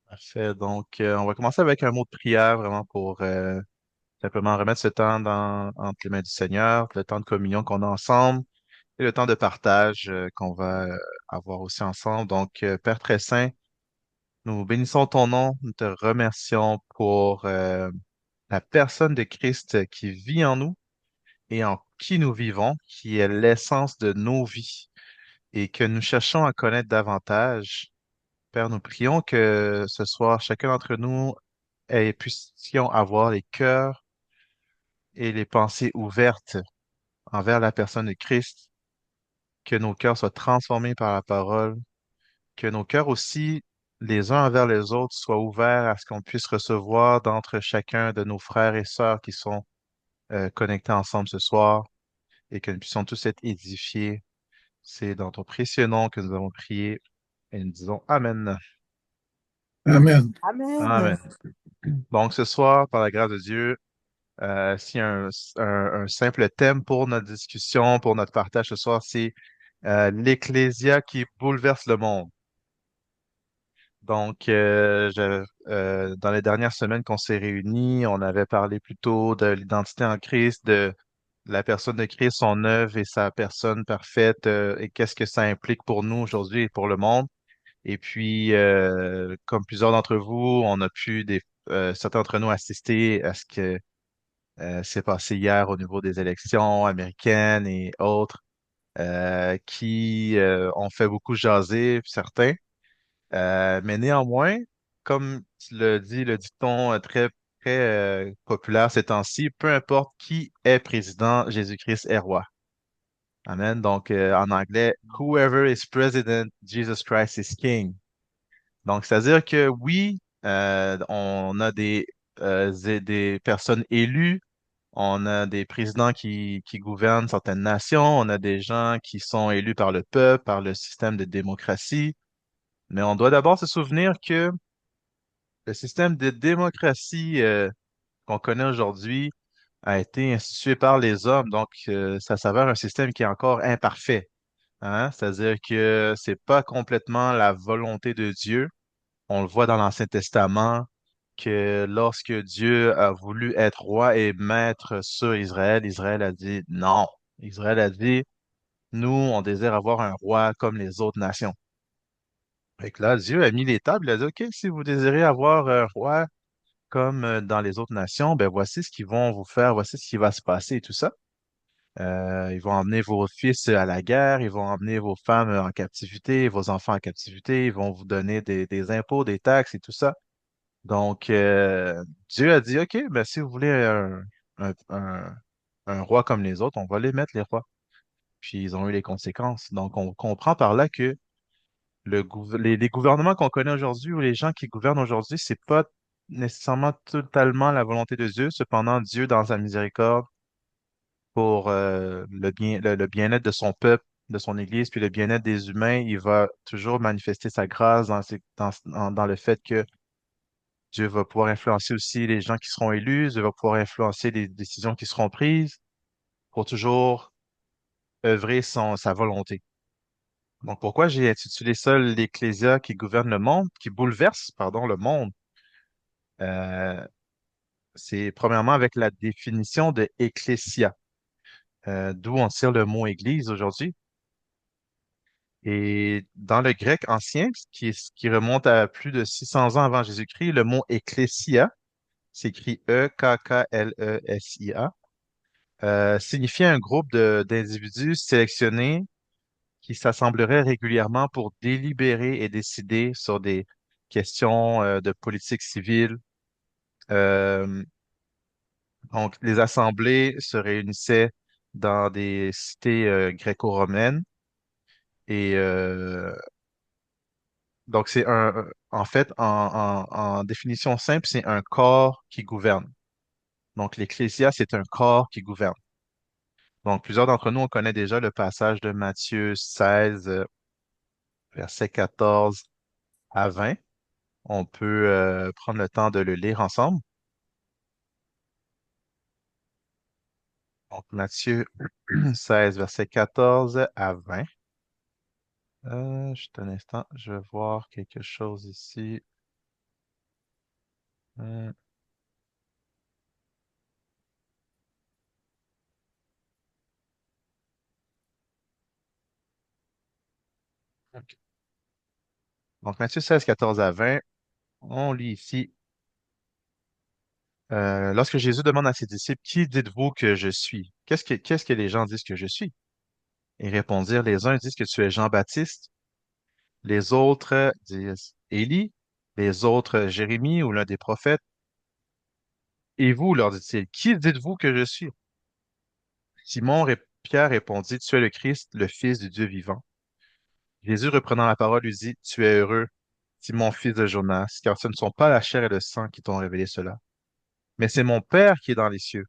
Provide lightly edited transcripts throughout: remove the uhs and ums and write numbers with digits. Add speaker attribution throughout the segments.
Speaker 1: Parfait. Donc, on va commencer avec un mot de prière vraiment pour simplement remettre ce temps entre les mains du Seigneur, le temps de communion qu'on a ensemble et le temps de partage qu'on va avoir aussi ensemble. Donc, Père très saint, nous bénissons ton nom, nous te remercions pour la personne de Christ qui vit en nous et en qui nous vivons, qui est l'essence de nos vies et que nous cherchons à connaître davantage. Père, nous prions que ce soir, chacun d'entre nous et puissions avoir les cœurs et les pensées ouvertes envers la personne de Christ, que nos cœurs soient transformés par la parole, que nos cœurs aussi, les uns envers les autres, soient ouverts à ce qu'on puisse recevoir d'entre chacun de nos frères et sœurs qui sont connectés ensemble ce soir et que nous puissions tous être édifiés. C'est dans ton précieux nom que nous avons prié et nous disons Amen.
Speaker 2: Amen.
Speaker 3: Amen.
Speaker 1: Amen. Donc ce soir, par la grâce de Dieu, s'il y a un simple thème pour notre discussion, pour notre partage ce soir, c'est l'Ecclésia qui bouleverse le monde. Donc, dans les dernières semaines qu'on s'est réunis, on avait parlé plutôt de l'identité en Christ, de la personne de Christ, son œuvre et sa personne parfaite, et qu'est-ce que ça implique pour nous aujourd'hui et pour le monde. Et puis, comme plusieurs d'entre vous, on a pu, certains d'entre nous, assister à ce que s'est passé hier au niveau des élections américaines et autres, qui ont fait beaucoup jaser, certains. Mais néanmoins, comme le dit le dicton très populaire ces temps-ci, peu importe qui est président, Jésus-Christ est roi. Amen. Donc, en anglais, whoever is president, Jesus Christ is king. Donc, c'est-à-dire que oui, on a des personnes élues, on a des présidents qui gouvernent certaines nations, on a des gens qui sont élus par le peuple, par le système de démocratie, mais on doit d'abord se souvenir que le système de démocratie qu'on connaît aujourd'hui a été institué par les hommes, donc ça s'avère un système qui est encore imparfait, hein? C'est-à-dire que c'est pas complètement la volonté de Dieu. On le voit dans l'Ancien Testament que lorsque Dieu a voulu être roi et maître sur Israël, Israël a dit non. Israël a dit, nous, on désire avoir un roi comme les autres nations. Et que là, Dieu a mis les tables, il a dit, OK, si vous désirez avoir un roi comme dans les autres nations, ben voici ce qu'ils vont vous faire, voici ce qui va se passer et tout ça. Ils vont emmener vos fils à la guerre, ils vont emmener vos femmes en captivité, vos enfants en captivité, ils vont vous donner des impôts, des taxes et tout ça. Donc, Dieu a dit, OK, ben, si vous voulez un, un- un roi comme les autres, on va les mettre les rois. Puis ils ont eu les conséquences. Donc, on comprend par là que les gouvernements qu'on connaît aujourd'hui ou les gens qui gouvernent aujourd'hui, c'est pas nécessairement totalement la volonté de Dieu. Cependant, Dieu, dans sa miséricorde, pour le bien-être de son peuple, de son Église, puis le bien-être des humains, il va toujours manifester sa grâce dans le fait que Dieu va pouvoir influencer aussi les gens qui seront élus, Dieu va pouvoir influencer les décisions qui seront prises pour toujours œuvrer sa volonté. Donc, pourquoi j'ai intitulé ça l'Ecclésia qui gouverne le monde, qui bouleverse, pardon, le monde? Euh, c'est premièrement avec la définition de ecclésia, d'où on tire le mot Église aujourd'hui. Et dans le grec ancien, ce qui remonte à plus de 600 ans avant Jésus-Christ, le mot ecclésia, s'écrit E-K-K-L-E-S-I-A, signifiait un groupe d'individus sélectionnés qui s'assembleraient régulièrement pour délibérer et décider sur des questions de politique civile. Euh, donc, les assemblées se réunissaient dans des cités gréco-romaines et donc c'est en fait, en définition simple, c'est un corps qui gouverne. Donc, l'Ecclésia, c'est un corps qui gouverne. Donc, plusieurs d'entre nous, on connaît déjà le passage de Matthieu 16, versets 14 à 20. On peut prendre le temps de le lire ensemble. Donc, Matthieu 16, versets 14 à 20. Juste un instant, je vais voir quelque chose ici. Euh, ok. Donc, Matthieu 16, 14 à 20, on lit ici. Lorsque Jésus demande à ses disciples, qui dites-vous que je suis? Qu'est-ce que les gens disent que je suis? Ils répondirent, les uns disent que tu es Jean-Baptiste, les autres disent Élie, les autres Jérémie ou l'un des prophètes. Et vous, leur dit-il, qui dites-vous que je suis? Pierre répondit, tu es le Christ, le Fils du Dieu vivant. Jésus, reprenant la parole, lui dit, tu es heureux, Simon, fils de Jonas, car ce ne sont pas la chair et le sang qui t'ont révélé cela, mais c'est mon Père qui est dans les cieux.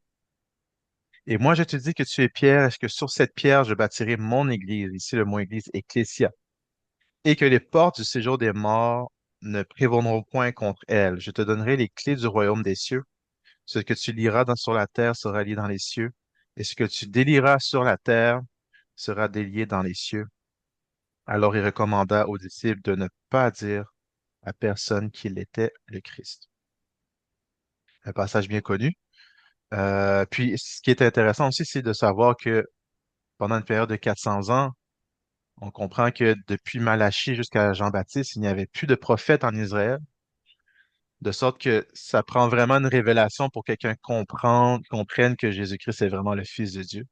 Speaker 1: Et moi, je te dis que tu es Pierre, et que sur cette pierre, je bâtirai mon église, ici le mot église, ecclésia, et que les portes du séjour des morts ne prévaudront point contre elle. Je te donnerai les clés du royaume des cieux. Ce que tu liras sur la terre sera lié dans les cieux, et ce que tu délieras sur la terre sera délié dans les cieux. Alors il recommanda aux disciples de ne pas dire à personne qu'il était le Christ. Un passage bien connu. Puis, ce qui est intéressant aussi, c'est de savoir que pendant une période de 400 ans, on comprend que depuis Malachie jusqu'à Jean-Baptiste, il n'y avait plus de prophètes en Israël, de sorte que ça prend vraiment une révélation pour que quelqu'un comprenne que Jésus-Christ est vraiment le Fils de Dieu.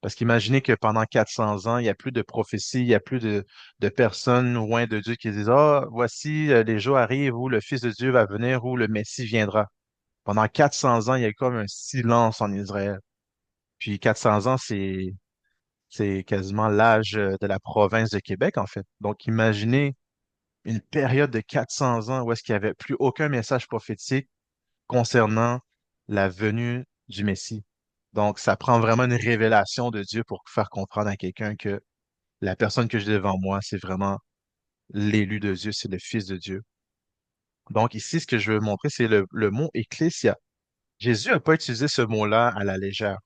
Speaker 1: Parce qu'imaginez que pendant 400 ans, il n'y a plus de prophétie, il n'y a plus de personnes loin de Dieu qui disent, ah, voici, les jours arrivent où le Fils de Dieu va venir, où le Messie viendra. Pendant 400 ans, il y a comme un silence en Israël. Puis 400 ans, c'est quasiment l'âge de la province de Québec, en fait. Donc, imaginez une période de 400 ans où est-ce qu'il n'y avait plus aucun message prophétique concernant la venue du Messie. Donc, ça prend vraiment une révélation de Dieu pour faire comprendre à quelqu'un que la personne que j'ai devant moi, c'est vraiment l'élu de Dieu, c'est le Fils de Dieu. Donc, ici, ce que je veux montrer, c'est le mot ecclésia. Jésus n'a pas utilisé ce mot-là à la légère.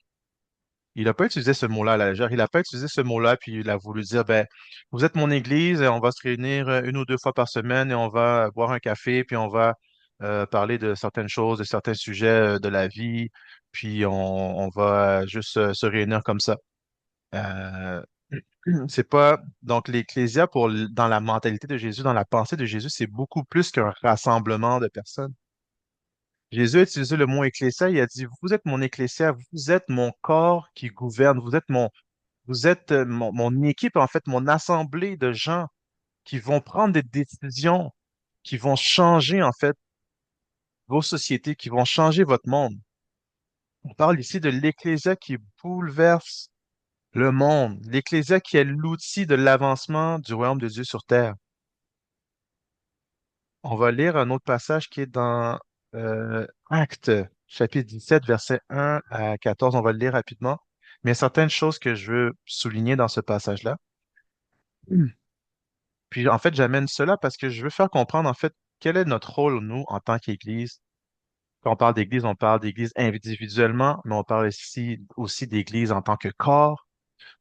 Speaker 1: Il n'a pas utilisé ce mot-là à la légère. Il n'a pas utilisé ce mot-là, puis il a voulu dire, ben, vous êtes mon église, et on va se réunir une ou deux fois par semaine et on va boire un café, puis on va parler de certaines choses, de certains sujets de la vie, puis on va juste se réunir comme ça. Euh, c'est pas, donc l'ecclésia dans la mentalité de Jésus, dans la pensée de Jésus, c'est beaucoup plus qu'un rassemblement de personnes. Jésus a utilisé le mot ecclésia, il a dit, vous êtes mon ecclésia, vous êtes mon corps qui gouverne, vous êtes mon équipe, en fait, mon assemblée de gens qui vont prendre des décisions, qui vont changer, en fait, vos sociétés, qui vont changer votre monde. On parle ici de l'ecclésia qui bouleverse le monde, l'ecclésia qui est l'outil de l'avancement du royaume de Dieu sur terre. On va lire un autre passage qui est dans Actes, chapitre 17, versets 1 à 14. On va le lire rapidement. Mais il y a certaines choses que je veux souligner dans ce passage-là. Puis en fait, j'amène cela parce que je veux faire comprendre en fait quel est notre rôle, nous, en tant qu'Église. Quand on parle d'Église individuellement, mais on parle aussi d'Église en tant que corps.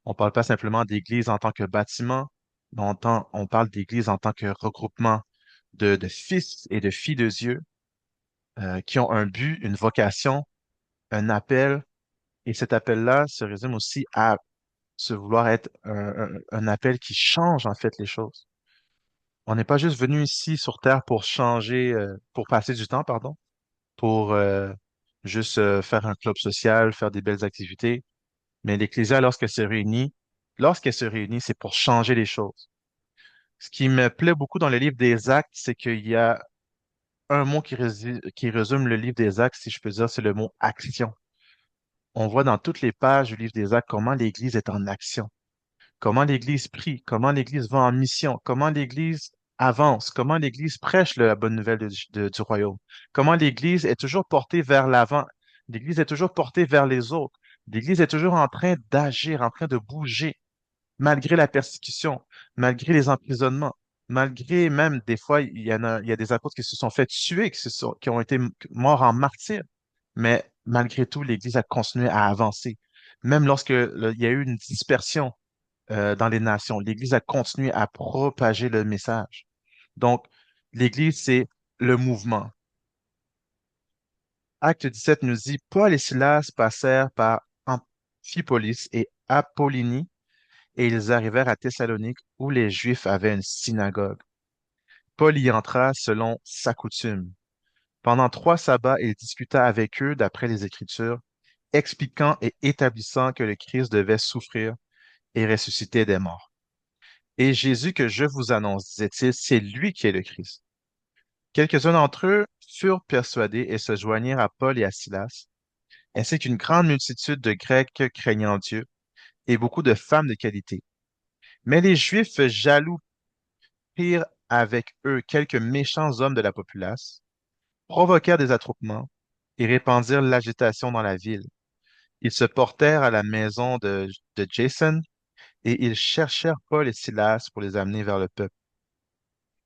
Speaker 1: On parle pas simplement d'Église en tant que bâtiment, mais on parle d'Église en tant que regroupement de fils et de filles de Dieu qui ont un but, une vocation, un appel. Et cet appel-là se résume aussi à se vouloir être un appel qui change en fait les choses. On n'est pas juste venu ici sur Terre pour changer, pour passer du temps, pardon, pour juste faire un club social, faire des belles activités. Mais l'Ecclésia, lorsqu'elle se réunit, c'est pour changer les choses. Ce qui me plaît beaucoup dans le livre des Actes, c'est qu'il y a un mot qui résume le livre des Actes, si je peux dire, c'est le mot action. On voit dans toutes les pages du livre des Actes comment l'Église est en action. Comment l'Église prie, comment l'Église va en mission, comment l'Église avance, comment l'Église prêche la bonne nouvelle du royaume, comment l'Église est toujours portée vers l'avant, l'Église est toujours portée vers les autres, l'Église est toujours en train d'agir, en train de bouger, malgré la persécution, malgré les emprisonnements, malgré même des fois, il y a des apôtres qui se sont fait tuer, qui ont été morts en martyrs, mais malgré tout, l'Église a continué à avancer. Même lorsque il y a eu une dispersion dans les nations. L'Église a continué à propager le message. Donc, l'Église, c'est le mouvement. Acte 17 nous dit, Paul et Silas passèrent par Amphipolis et Apollonie et ils arrivèrent à Thessalonique où les Juifs avaient une synagogue. Paul y entra selon sa coutume. Pendant 3 sabbats, il discuta avec eux d'après les Écritures, expliquant et établissant que le Christ devait souffrir et ressusciter des morts. Et Jésus que je vous annonce, disait-il, c'est lui qui est le Christ. Quelques-uns d'entre eux furent persuadés et se joignirent à Paul et à Silas, ainsi qu'une grande multitude de Grecs craignant Dieu et beaucoup de femmes de qualité. Mais les Juifs jaloux prirent avec eux quelques méchants hommes de la populace, provoquèrent des attroupements et répandirent l'agitation dans la ville. Ils se portèrent à la maison de Jason et ils cherchèrent Paul et Silas pour les amener vers le peuple.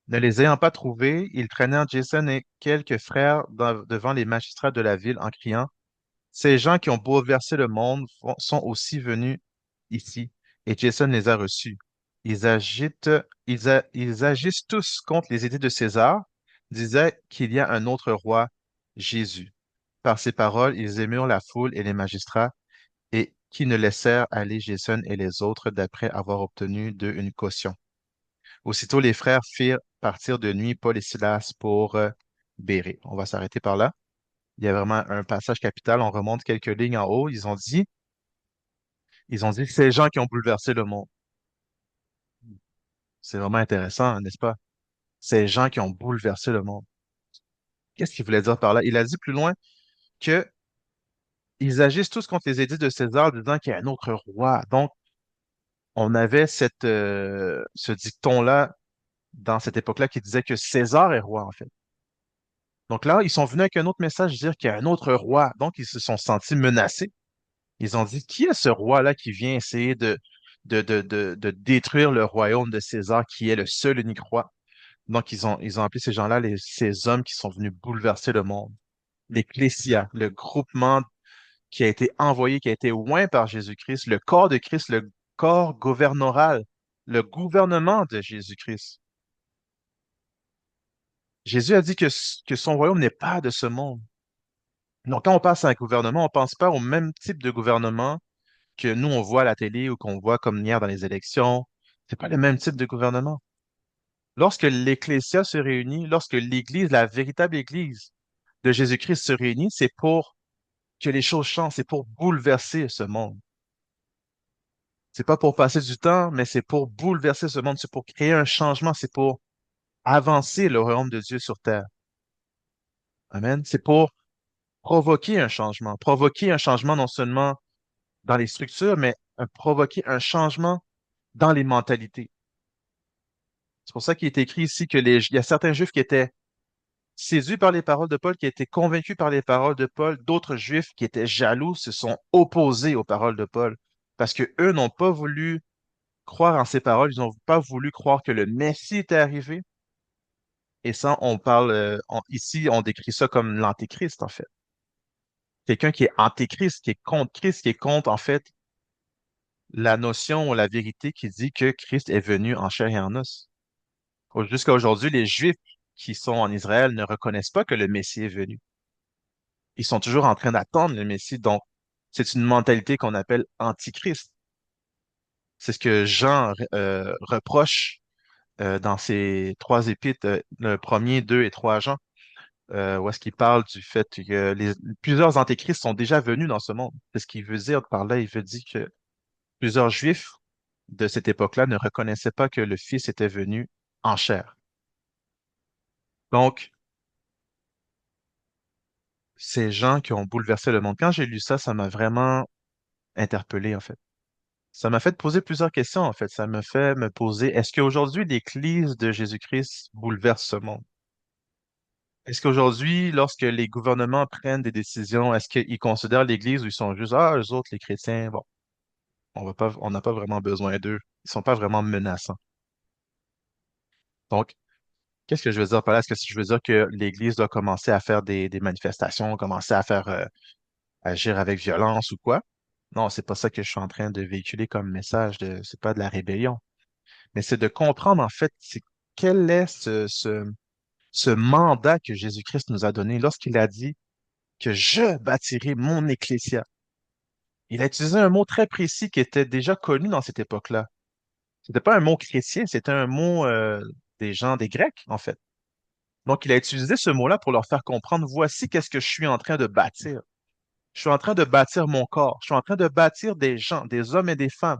Speaker 1: Ne les ayant pas trouvés, ils traînèrent Jason et quelques frères devant les magistrats de la ville en criant, ces gens qui ont bouleversé le monde sont aussi venus ici, et Jason les a reçus. Ils agitent, ils agissent tous contre les idées de César, disaient qu'il y a un autre roi, Jésus. Par ces paroles, ils émurent la foule et les magistrats, et qui ne laissèrent aller Jason et les autres d'après avoir obtenu d'eux une caution. Aussitôt, les frères firent partir de nuit Paul et Silas pour Bérée. On va s'arrêter par là. Il y a vraiment un passage capital. On remonte quelques lignes en haut. Ils ont dit, ces gens qui ont bouleversé le monde. C'est vraiment intéressant, n'est-ce pas? Ces gens qui ont bouleversé le monde. Qu'est-ce qu'il voulait dire par là? Il a dit plus loin que ils agissent tous contre les édits de César, disant qu'il y a un autre roi. Donc, on avait ce dicton-là dans cette époque-là qui disait que César est roi, en fait. Donc là, ils sont venus avec un autre message, dire qu'il y a un autre roi. Donc, ils se sont sentis menacés. Ils ont dit, qui est ce roi-là qui vient essayer de détruire le royaume de César, qui est le seul unique roi? Donc, ils ont appelé ces gens-là ces hommes qui sont venus bouleverser le monde. L'Ecclésia, le groupement qui a été envoyé, qui a été oint par Jésus-Christ, le corps de Christ, le corps gouvernoral, le gouvernement de Jésus-Christ. Jésus a dit que son royaume n'est pas de ce monde. Donc, quand on passe à un gouvernement, on pense pas au même type de gouvernement que nous, on voit à la télé ou qu'on voit comme hier dans les élections. C'est pas le même type de gouvernement. Lorsque l'Ecclésia se réunit, lorsque l'Église, la véritable Église de Jésus-Christ se réunit, c'est pour que les choses changent, c'est pour bouleverser ce monde. C'est pas pour passer du temps, mais c'est pour bouleverser ce monde, c'est pour créer un changement, c'est pour avancer le royaume de Dieu sur terre. Amen. C'est pour provoquer un changement non seulement dans les structures, mais provoquer un changement dans les mentalités. C'est pour ça qu'il est écrit ici il y a certains Juifs qui étaient séduits par les paroles de Paul, qui étaient convaincus par les paroles de Paul. D'autres Juifs qui étaient jaloux se sont opposés aux paroles de Paul parce que eux n'ont pas voulu croire en ces paroles. Ils n'ont pas voulu croire que le Messie était arrivé. Et ça, on parle, ici, on décrit ça comme l'antéchrist, en fait. Quelqu'un qui est antéchrist, qui est contre Christ, qui est contre, en fait, la notion ou la vérité qui dit que Christ est venu en chair et en os. Jusqu'à aujourd'hui, les Juifs qui sont en Israël ne reconnaissent pas que le Messie est venu. Ils sont toujours en train d'attendre le Messie. Donc, c'est une mentalité qu'on appelle antichrist. C'est ce que Jean reproche dans ses 3 épîtres, le premier, 2 et 3 Jean, où est-ce qu'il parle du fait que plusieurs antéchrists sont déjà venus dans ce monde. C'est ce qu'il veut dire par là. Il veut dire que plusieurs Juifs de cette époque-là ne reconnaissaient pas que le Fils était venu en chair. Donc, ces gens qui ont bouleversé le monde. Quand j'ai lu ça, ça m'a vraiment interpellé, en fait. Ça m'a fait poser plusieurs questions, en fait. Ça me fait me poser, est-ce qu'aujourd'hui, l'Église de Jésus-Christ bouleverse ce monde? Est-ce qu'aujourd'hui, lorsque les gouvernements prennent des décisions, est-ce qu'ils considèrent l'Église ou ils sont juste, ah, eux autres, les chrétiens, bon, on n'a pas vraiment besoin d'eux. Ils sont pas vraiment menaçants. Donc, qu'est-ce que je veux dire par là? Est-ce que je veux dire que l'Église doit commencer à faire des manifestations, commencer à faire, agir avec violence ou quoi? Non, c'est pas ça que je suis en train de véhiculer comme message. C'est pas de la rébellion, mais c'est de comprendre en fait quel est ce mandat que Jésus-Christ nous a donné lorsqu'il a dit que je bâtirai mon ecclésia. Il a utilisé un mot très précis qui était déjà connu dans cette époque-là. C'était pas un mot chrétien, c'était un mot des gens, des Grecs, en fait. Donc, il a utilisé ce mot-là pour leur faire comprendre, voici qu'est-ce que je suis en train de bâtir. Je suis en train de bâtir mon corps. Je suis en train de bâtir des gens, des hommes et des femmes,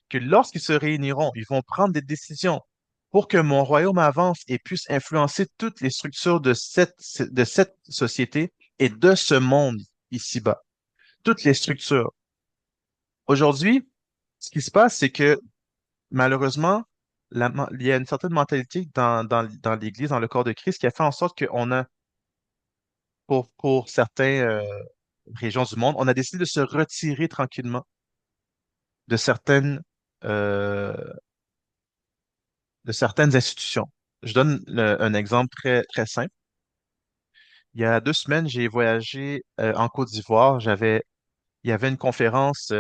Speaker 1: que lorsqu'ils se réuniront, ils vont prendre des décisions pour que mon royaume avance et puisse influencer toutes les structures de cette société et de ce monde ici-bas. Toutes les structures. Aujourd'hui, ce qui se passe, c'est que malheureusement, il y a une certaine mentalité dans l'Église, dans le corps de Christ, qui a fait en sorte qu'on a, pour certaines régions du monde, on a décidé de se retirer tranquillement de euh, de certaines institutions. Je donne un exemple très, très simple. Il y a 2 semaines, j'ai voyagé en Côte d'Ivoire. Il y avait une conférence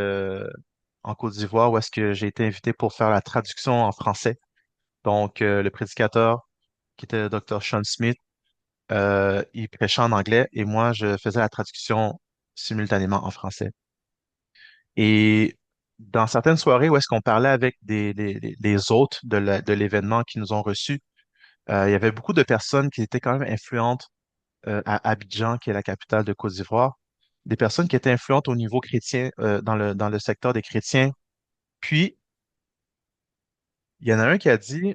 Speaker 1: en Côte d'Ivoire où est-ce que j'ai été invité pour faire la traduction en français. Donc, le prédicateur, qui était le Dr. Sean Smith, il prêchait en anglais et moi, je faisais la traduction simultanément en français. Et dans certaines soirées où est-ce qu'on parlait avec les hôtes de l'événement qui nous ont reçus, il y avait beaucoup de personnes qui étaient quand même influentes à Abidjan, qui est la capitale de Côte d'Ivoire, des personnes qui étaient influentes au niveau chrétien, dans le secteur des chrétiens. Puis, il y en a un qui a dit,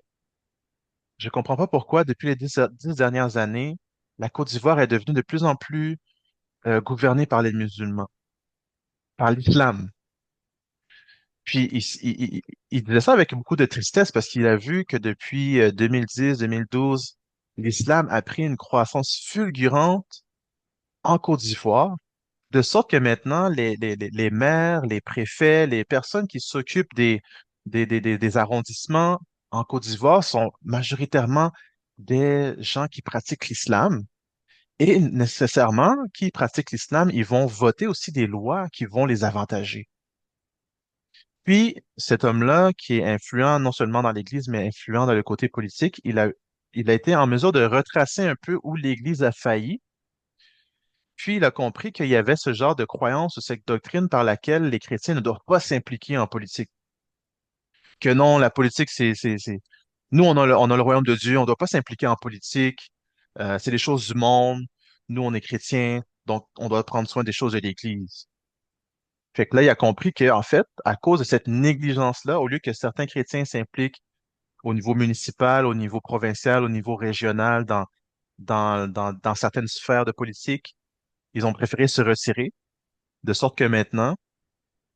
Speaker 1: je comprends pas pourquoi, depuis les 10 dernières années, la Côte d'Ivoire est devenue de plus en plus gouvernée par les musulmans, par l'islam. Puis, il disait ça avec beaucoup de tristesse parce qu'il a vu que depuis 2010-2012, l'islam a pris une croissance fulgurante en Côte d'Ivoire, de sorte que maintenant, les maires, les préfets, les personnes qui s'occupent des arrondissements en Côte d'Ivoire sont majoritairement des gens qui pratiquent l'islam. Et nécessairement, qui pratiquent l'islam, ils vont voter aussi des lois qui vont les avantager. Puis, cet homme-là, qui est influent non seulement dans l'Église, mais influent dans le côté politique, il a été en mesure de retracer un peu où l'Église a failli. Puis, il a compris qu'il y avait ce genre de croyance ou cette doctrine par laquelle les chrétiens ne doivent pas s'impliquer en politique. Que non, la politique, Nous, on a le royaume de Dieu, on ne doit pas s'impliquer en politique. C'est les choses du monde. Nous, on est chrétiens, donc on doit prendre soin des choses de l'Église. Fait que là, il a compris qu'en fait, à cause de cette négligence-là, au lieu que certains chrétiens s'impliquent au niveau municipal, au niveau provincial, au niveau régional, dans certaines sphères de politique, ils ont préféré se retirer, de sorte que maintenant,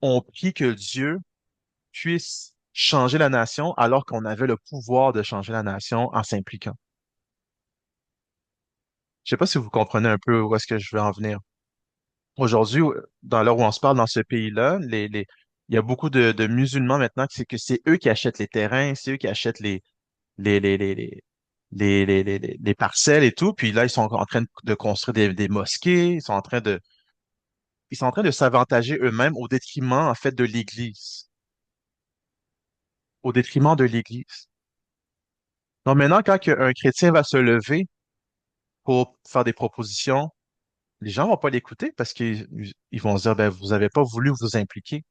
Speaker 1: on prie que Dieu puisse changer la nation alors qu'on avait le pouvoir de changer la nation en s'impliquant. Je sais pas si vous comprenez un peu où est-ce que je veux en venir. Aujourd'hui, dans l'heure où on se parle dans ce pays-là, il y a beaucoup de musulmans maintenant que c'est eux qui achètent les terrains, c'est eux qui achètent les, les, les, les, les parcelles et tout. Puis là, ils sont en train de construire des mosquées, ils sont en train de s'avantager eux-mêmes au détriment, en fait, de l'Église. Au détriment de l'Église. Donc maintenant, quand un chrétien va se lever pour faire des propositions, les gens vont pas l'écouter parce qu'ils vont se dire, ben, vous avez pas voulu vous impliquer.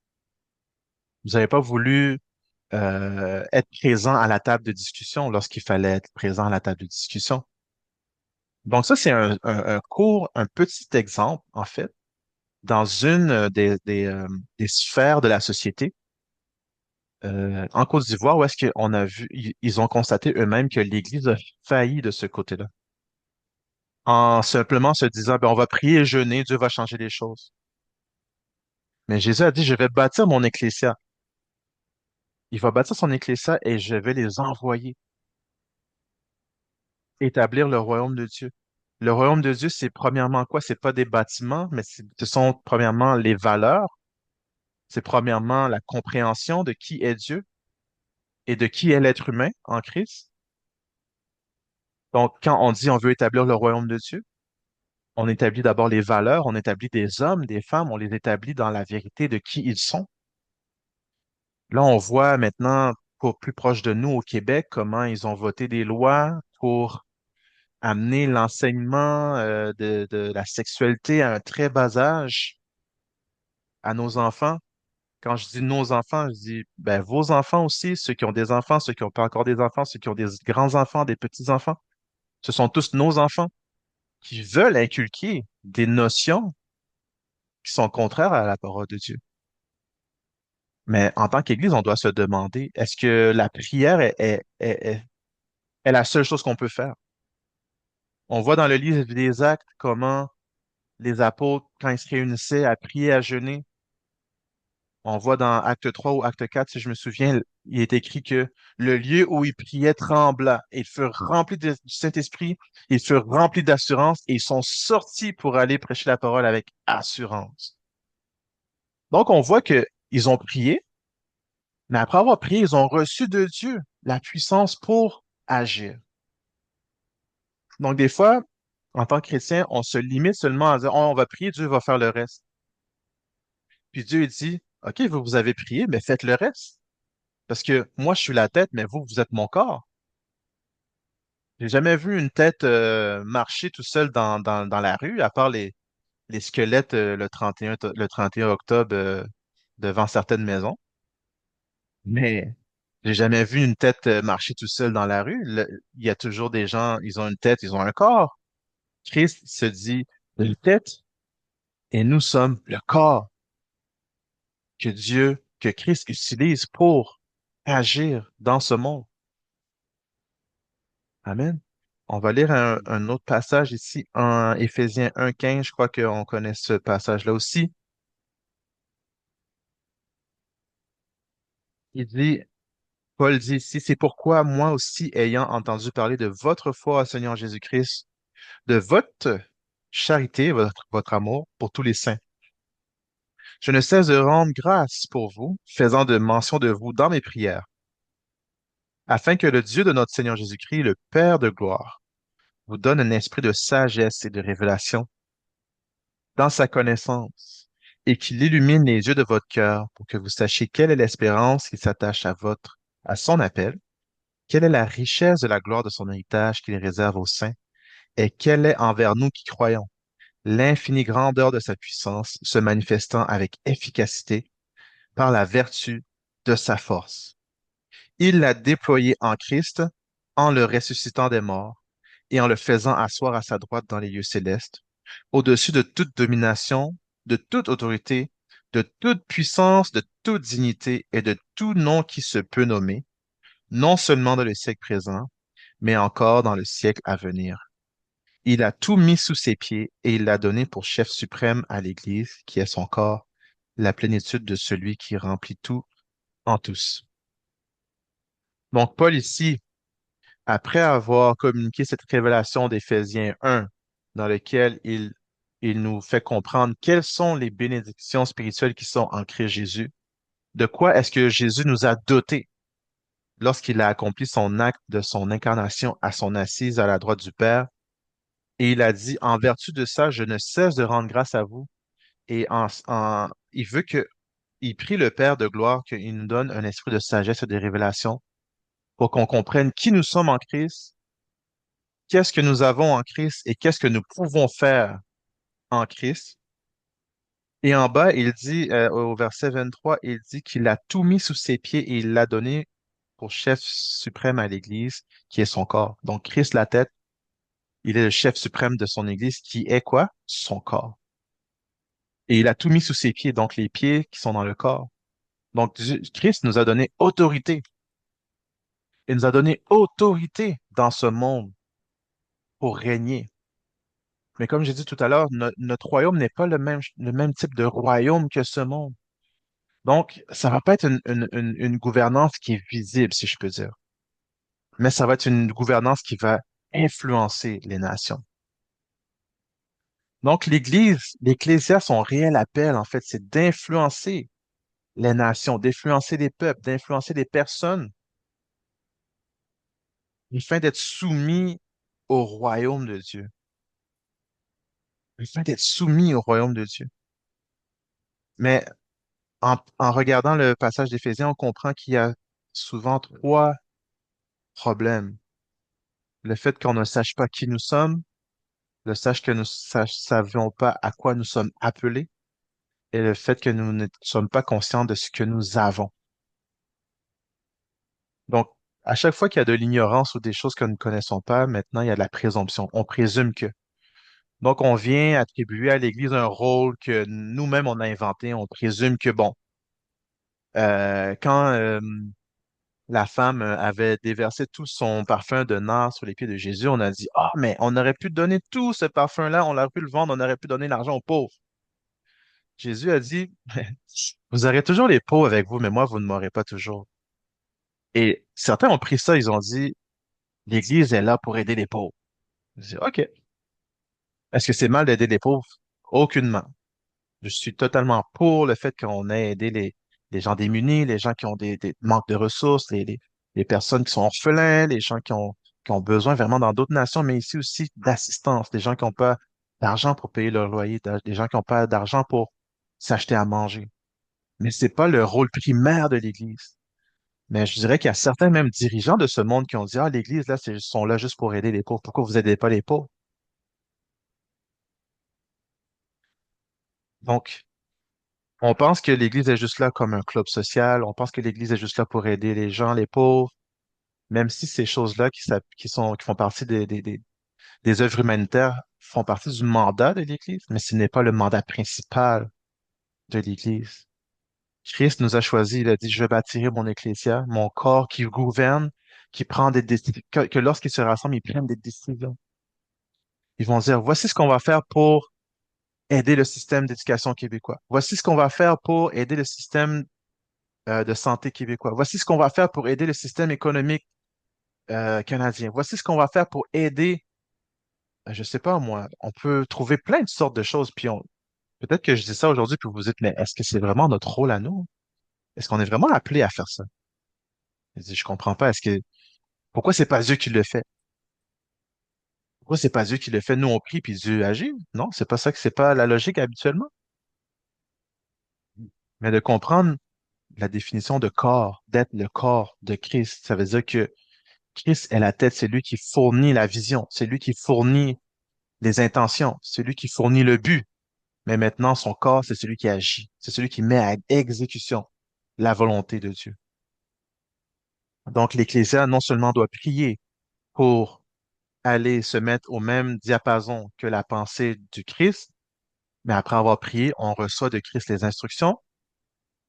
Speaker 1: Vous n'avez pas voulu être présent à la table de discussion lorsqu'il fallait être présent à la table de discussion. Donc ça, c'est un court, un petit exemple, en fait, dans une des sphères de la société en Côte d'Ivoire où est-ce qu'on a vu, ils ont constaté eux-mêmes que l'Église a failli de ce côté-là, en simplement se disant, ben, on va prier et jeûner, Dieu va changer les choses. Mais Jésus a dit, je vais bâtir mon ecclésia. Il va bâtir son ecclésia et je vais les envoyer établir le royaume de Dieu. Le royaume de Dieu, c'est premièrement quoi? C'est pas des bâtiments, mais ce sont premièrement les valeurs. C'est premièrement la compréhension de qui est Dieu et de qui est l'être humain en Christ. Donc, quand on dit on veut établir le royaume de Dieu, on établit d'abord les valeurs, on établit des hommes, des femmes, on les établit dans la vérité de qui ils sont. Là, on voit maintenant, pour plus proche de nous au Québec, comment ils ont voté des lois pour amener l'enseignement de la sexualité à un très bas âge à nos enfants. Quand je dis nos enfants, je dis ben, vos enfants aussi, ceux qui ont des enfants, ceux qui n'ont pas encore des enfants, ceux qui ont des grands-enfants, des petits-enfants. Ce sont tous nos enfants qui veulent inculquer des notions qui sont contraires à la parole de Dieu. Mais en tant qu'Église, on doit se demander, est-ce que la prière est la seule chose qu'on peut faire? On voit dans le livre des Actes comment les apôtres, quand ils se réunissaient à prier, à jeûner, on voit dans Acte 3 ou Acte 4, si je me souviens, il est écrit que le lieu où ils priaient trembla. Ils furent remplis du Saint-Esprit, ils furent remplis d'assurance et ils sont sortis pour aller prêcher la parole avec assurance. Donc, on voit que ils ont prié, mais après avoir prié, ils ont reçu de Dieu la puissance pour agir. Donc, des fois, en tant que chrétien, on se limite seulement à dire, oh, on va prier, Dieu va faire le reste. Puis Dieu il dit, OK, vous avez prié, mais faites le reste. Parce que moi, je suis la tête, mais vous êtes mon corps. J'ai jamais vu une tête marcher tout seul dans la rue, à part les squelettes le 31 octobre devant certaines maisons. Mais j'ai jamais vu une tête marcher tout seul dans la rue. Il y a toujours des gens, ils ont une tête, ils ont un corps. Christ se dit une tête et nous sommes le corps que Christ utilise pour agir dans ce monde. Amen. On va lire un autre passage ici en Éphésiens 1:15. Je crois qu'on connaît ce passage-là aussi. Il dit, Paul dit ici, c'est pourquoi moi aussi, ayant entendu parler de votre foi au Seigneur Jésus-Christ, de votre charité, votre amour pour tous les saints, je ne cesse de rendre grâce pour vous, faisant de mention de vous dans mes prières, afin que le Dieu de notre Seigneur Jésus-Christ, le Père de gloire, vous donne un esprit de sagesse et de révélation dans sa connaissance, et qu'il illumine les yeux de votre cœur pour que vous sachiez quelle est l'espérance qui s'attache à son appel, quelle est la richesse de la gloire de son héritage qu'il réserve aux saints, et quelle est envers nous qui croyons l'infinie grandeur de sa puissance se manifestant avec efficacité par la vertu de sa force. Il l'a déployé en Christ, en le ressuscitant des morts et en le faisant asseoir à sa droite dans les lieux célestes, au-dessus de toute domination, de toute autorité, de toute puissance, de toute dignité et de tout nom qui se peut nommer, non seulement dans le siècle présent, mais encore dans le siècle à venir. Il a tout mis sous ses pieds et il l'a donné pour chef suprême à l'Église, qui est son corps, la plénitude de celui qui remplit tout en tous. Donc, Paul ici, après avoir communiqué cette révélation d'Éphésiens 1, dans lequel il nous fait comprendre quelles sont les bénédictions spirituelles qui sont en Christ Jésus, de quoi est-ce que Jésus nous a dotés lorsqu'il a accompli son acte de son incarnation à son assise à la droite du Père. Et il a dit, en vertu de ça, je ne cesse de rendre grâce à vous. Et il veut il prie le Père de gloire qu'il nous donne un esprit de sagesse et de révélation pour qu'on comprenne qui nous sommes en Christ, qu'est-ce que nous avons en Christ et qu'est-ce que nous pouvons faire en Christ. Et en bas, il dit, au verset 23, il dit qu'il a tout mis sous ses pieds et il l'a donné pour chef suprême à l'Église, qui est son corps. Donc, Christ, la tête, il est le chef suprême de son Église, qui est quoi? Son corps. Et il a tout mis sous ses pieds, donc les pieds qui sont dans le corps. Donc, Christ nous a donné autorité. Il nous a donné autorité dans ce monde pour régner. Mais comme j'ai dit tout à l'heure, notre royaume n'est pas le même type de royaume que ce monde. Donc, ça va pas être une gouvernance qui est visible, si je peux dire, mais ça va être une gouvernance qui va influencer les nations. Donc, l'Ecclésia, son réel appel, en fait, c'est d'influencer les nations, d'influencer les peuples, d'influencer les personnes, afin d'être soumis au royaume de Dieu, afin d'être soumis au royaume de Dieu. Mais en regardant le passage d'Éphésiens, on comprend qu'il y a souvent trois problèmes le fait qu'on ne sache pas qui nous sommes, le fait que nous ne savions pas à quoi nous sommes appelés, et le fait que nous ne sommes pas conscients de ce que nous avons. Donc, à chaque fois qu'il y a de l'ignorance ou des choses que nous ne connaissons pas, maintenant, il y a de la présomption. On présume que. Donc, on vient attribuer à l'Église un rôle que nous-mêmes, on a inventé. On présume que, bon, quand la femme avait déversé tout son parfum de nard sur les pieds de Jésus, on a dit, ah, mais on aurait pu donner tout ce parfum-là, on aurait pu le vendre, on aurait pu donner l'argent aux pauvres. Jésus a dit, vous aurez toujours les pauvres avec vous, mais moi, vous ne m'aurez pas toujours. Et certains ont pris ça, ils ont dit, l'Église est là pour aider les pauvres. Je dis, OK. Est-ce que c'est mal d'aider les pauvres? Aucunement. Je suis totalement pour le fait qu'on ait aidé les gens démunis, les gens qui ont des manques de ressources, les personnes qui sont orphelins, les gens qui ont besoin vraiment dans d'autres nations, mais ici aussi d'assistance, des gens qui n'ont pas d'argent pour payer leur loyer, des gens qui n'ont pas d'argent pour s'acheter à manger. Mais c'est pas le rôle primaire de l'Église. Mais je dirais qu'il y a certains même dirigeants de ce monde qui ont dit, ah, l'Église, là, ils sont là juste pour aider les pauvres. Pourquoi vous aidez pas les pauvres? Donc, on pense que l'Église est juste là comme un club social. On pense que l'Église est juste là pour aider les gens, les pauvres, même si ces choses-là qui font partie des œuvres humanitaires font partie du mandat de l'Église, mais ce n'est pas le mandat principal de l'Église. Christ nous a choisis, il a dit, je vais bâtir mon ecclésia, mon corps qui gouverne, qui prend des décisions, que lorsqu'ils se rassemblent, ils prennent des décisions. Ils vont dire, voici ce qu'on va faire pour aider le système d'éducation québécois. Voici ce qu'on va faire pour aider le système de santé québécois. Voici ce qu'on va faire pour aider le système économique canadien. Voici ce qu'on va faire pour aider, je sais pas moi, on peut trouver plein de sortes de choses. Peut-être que je dis ça aujourd'hui, puis vous vous dites, mais est-ce que c'est vraiment notre rôle à nous? Est-ce qu'on est vraiment appelé à faire ça? Je dis, je comprends pas. Pourquoi c'est pas Dieu qui le fait? Pourquoi c'est pas Dieu qui le fait? Nous, on prie, puis Dieu agit? Non, c'est pas ça que c'est pas la logique habituellement. Mais de comprendre la définition de corps, d'être le corps de Christ, ça veut dire que Christ est la tête, c'est lui qui fournit la vision, c'est lui qui fournit les intentions, c'est lui qui fournit le but. Mais maintenant, son corps, c'est celui qui agit, c'est celui qui met à exécution la volonté de Dieu. Donc, l'Ecclésia non seulement doit prier pour aller se mettre au même diapason que la pensée du Christ, mais après avoir prié, on reçoit de Christ les instructions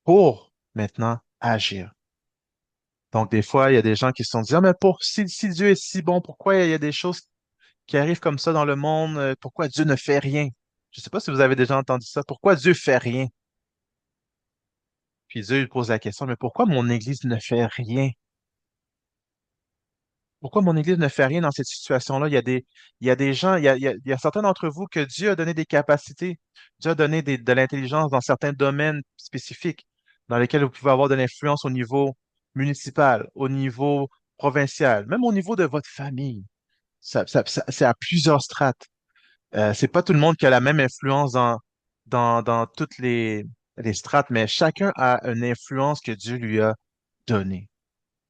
Speaker 1: pour maintenant agir. Donc, des fois, il y a des gens qui se sont dit, ah, mais si Dieu est si bon, pourquoi il y a des choses qui arrivent comme ça dans le monde? Pourquoi Dieu ne fait rien? Je ne sais pas si vous avez déjà entendu ça. Pourquoi Dieu fait rien? Puis Dieu lui pose la question, mais pourquoi mon Église ne fait rien? Pourquoi mon Église ne fait rien dans cette situation-là? Il y a des gens, il y a certains d'entre vous que Dieu a donné des capacités, Dieu a donné de l'intelligence dans certains domaines spécifiques dans lesquels vous pouvez avoir de l'influence au niveau municipal, au niveau provincial, même au niveau de votre famille. C'est à plusieurs strates. C'est pas tout le monde qui a la même influence dans toutes les strates, mais chacun a une influence que Dieu lui a donnée.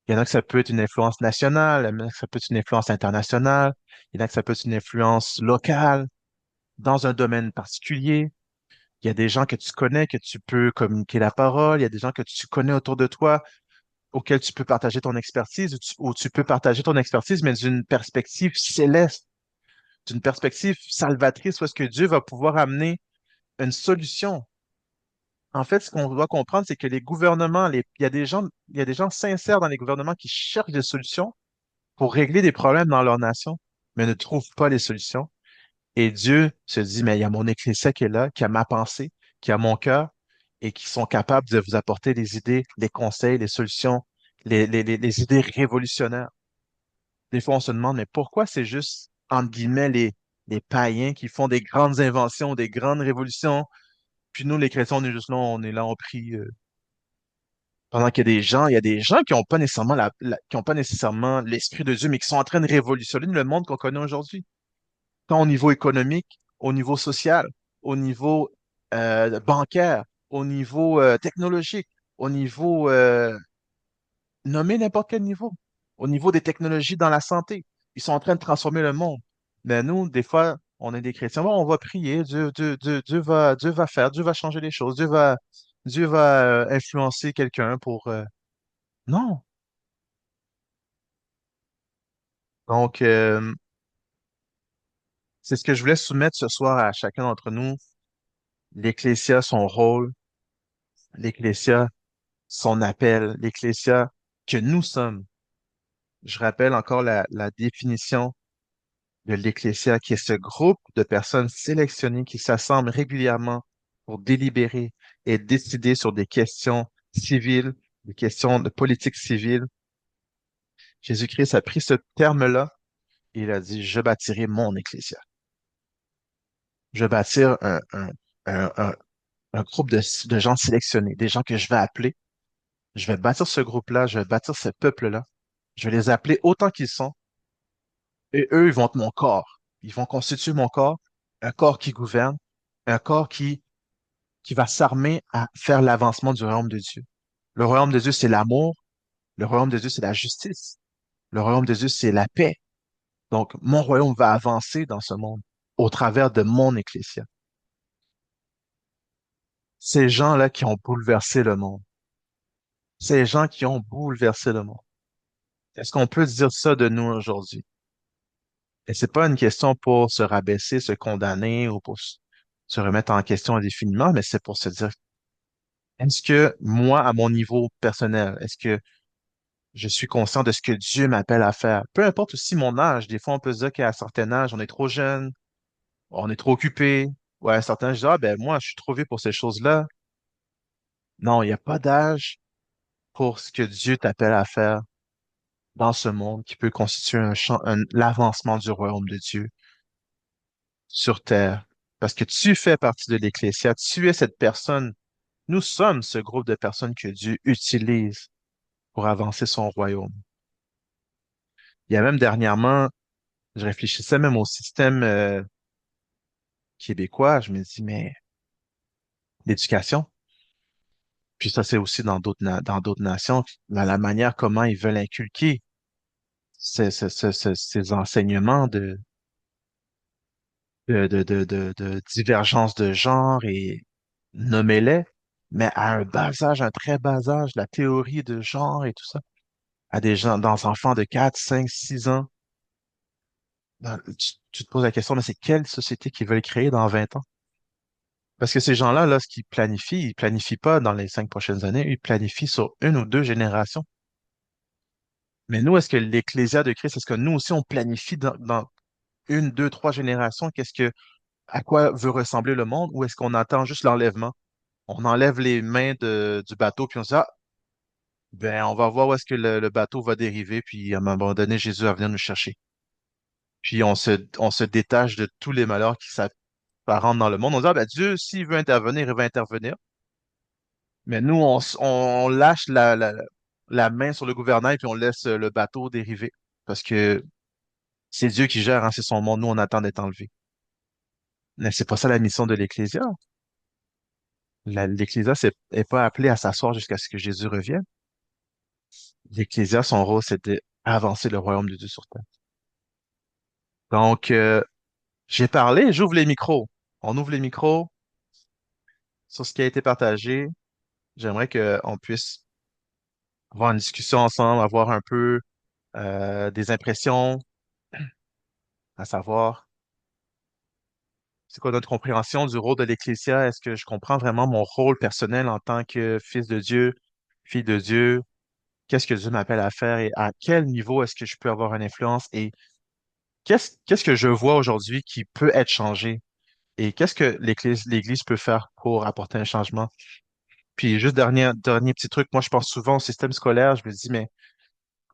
Speaker 1: Il y en a que ça peut être une influence nationale, il y en a que ça peut être une influence internationale, il y en a que ça peut être une influence locale, dans un domaine particulier. Il y a des gens que tu connais, que tu peux communiquer la parole, il y a des gens que tu connais autour de toi, auxquels tu peux partager ton expertise, ou tu peux partager ton expertise, mais d'une perspective céleste, d'une perspective salvatrice, où est-ce que Dieu va pouvoir amener une solution. En fait, ce qu'on doit comprendre, c'est que les gouvernements, il y a des gens sincères dans les gouvernements qui cherchent des solutions pour régler des problèmes dans leur nation, mais ne trouvent pas les solutions. Et Dieu se dit, mais il y a mon ecclésia qui est là, qui a ma pensée, qui a mon cœur, et qui sont capables de vous apporter des idées, des conseils, des solutions, les idées révolutionnaires. Des fois, on se demande, mais pourquoi c'est juste, entre guillemets, les païens qui font des grandes inventions, des grandes révolutions, puis nous, les chrétiens, on est là, on prie. Pendant qu'il y a il y a des gens qui n'ont pas nécessairement qui ont pas nécessairement l'esprit de Dieu, mais qui sont en train de révolutionner le monde qu'on connaît aujourd'hui. Tant au niveau économique, au niveau social, au niveau bancaire, au niveau technologique, au niveau nommé n'importe quel niveau, au niveau des technologies dans la santé. Ils sont en train de transformer le monde. Mais nous, des fois, on est des chrétiens. Bon, on va prier, Dieu va faire, Dieu va changer les choses, Dieu va influencer quelqu'un pour... Non. Donc, c'est ce que je voulais soumettre ce soir à chacun d'entre nous. L'Ecclésia, son rôle, l'Ecclésia, son appel, l'Ecclésia que nous sommes. Je rappelle encore la définition de l'Ecclésia, qui est ce groupe de personnes sélectionnées qui s'assemblent régulièrement pour délibérer et décider sur des questions civiles, des questions de politique civile. Jésus-Christ a pris ce terme-là et il a dit, je bâtirai mon Ecclésia. Je vais bâtir un, un- un groupe de gens sélectionnés, des gens que je vais appeler. Je vais bâtir ce groupe-là, je vais bâtir ce peuple-là. Je vais les appeler autant qu'ils sont. Et eux, ils vont être mon corps. Ils vont constituer mon corps, un corps qui gouverne, un corps qui va s'armer à faire l'avancement du royaume de Dieu. Le royaume de Dieu, c'est l'amour. Le royaume de Dieu, c'est la justice. Le royaume de Dieu, c'est la paix. Donc, mon royaume va avancer dans ce monde au travers de mon ecclésia. Ces gens-là qui ont bouleversé le monde. Ces gens qui ont bouleversé le monde. Est-ce qu'on peut dire ça de nous aujourd'hui? Et c'est pas une question pour se rabaisser, se condamner ou pour se remettre en question indéfiniment, mais c'est pour se dire, est-ce que moi, à mon niveau personnel, est-ce que je suis conscient de ce que Dieu m'appelle à faire? Peu importe aussi mon âge. Des fois, on peut se dire qu'à un certain âge, on est trop jeune, on est trop occupé. Ou à un certain âge, je dis, ah ben moi, je suis trop vieux pour ces choses-là. Non, il n'y a pas d'âge pour ce que Dieu t'appelle à faire dans ce monde qui peut constituer l'avancement du royaume de Dieu sur terre. Parce que tu fais partie de l'Ecclésia, tu es cette personne. Nous sommes ce groupe de personnes que Dieu utilise pour avancer son royaume. Il y a même dernièrement, je réfléchissais même au système québécois, je me dis, mais l'éducation, puis ça c'est aussi dans d'autres nations, la manière comment ils veulent inculquer ces enseignements de divergence de genre et nommez-les, mais à un bas âge, un très bas âge, la théorie de genre et tout ça, à des gens, dans enfants de 4 5 6 ans. Tu te poses la question, mais c'est quelle société qu'ils veulent créer dans 20 ans? Parce que ces gens-là, ce qu'ils planifient, ils planifient pas dans les 5 prochaines années, ils planifient sur une ou deux générations. Mais nous, est-ce que l'Ecclésia de Christ, est-ce que nous aussi, on planifie dans une, deux, trois générations, à quoi veut ressembler le monde, ou est-ce qu'on attend juste l'enlèvement? On enlève les mains du bateau, puis on se dit, ah, ben, on va voir où est-ce que le bateau va dériver, puis à un moment donné, Jésus va venir nous chercher. Puis on se détache de tous les malheurs qui s'apparentent dans le monde. On se dit, ah, ben, Dieu, s'il veut intervenir, il va intervenir. Mais nous, on lâche la main sur le gouvernail, puis on laisse le bateau dériver. Parce que c'est Dieu qui gère, hein, c'est son monde. Nous, on attend d'être enlevés. Mais c'est pas ça la mission de l'Ecclésia. L'Ecclésia, est pas appelée à s'asseoir jusqu'à ce que Jésus revienne. L'Ecclésia, son rôle, c'est d'avancer le royaume de Dieu sur terre. Donc, j'ai parlé, j'ouvre les micros. On ouvre les micros sur ce qui a été partagé. J'aimerais qu'on puisse avoir une discussion ensemble, avoir un peu des impressions, à savoir, c'est quoi notre compréhension du rôle de l'Ecclésia? Est-ce que je comprends vraiment mon rôle personnel en tant que fils de Dieu, fille de Dieu? Qu'est-ce que Dieu m'appelle à faire et à quel niveau est-ce que je peux avoir une influence? Et qu'est-ce que je vois aujourd'hui qui peut être changé? Et qu'est-ce que l'Église peut faire pour apporter un changement? Puis juste dernier petit truc, moi je pense souvent au système scolaire, je me dis, mais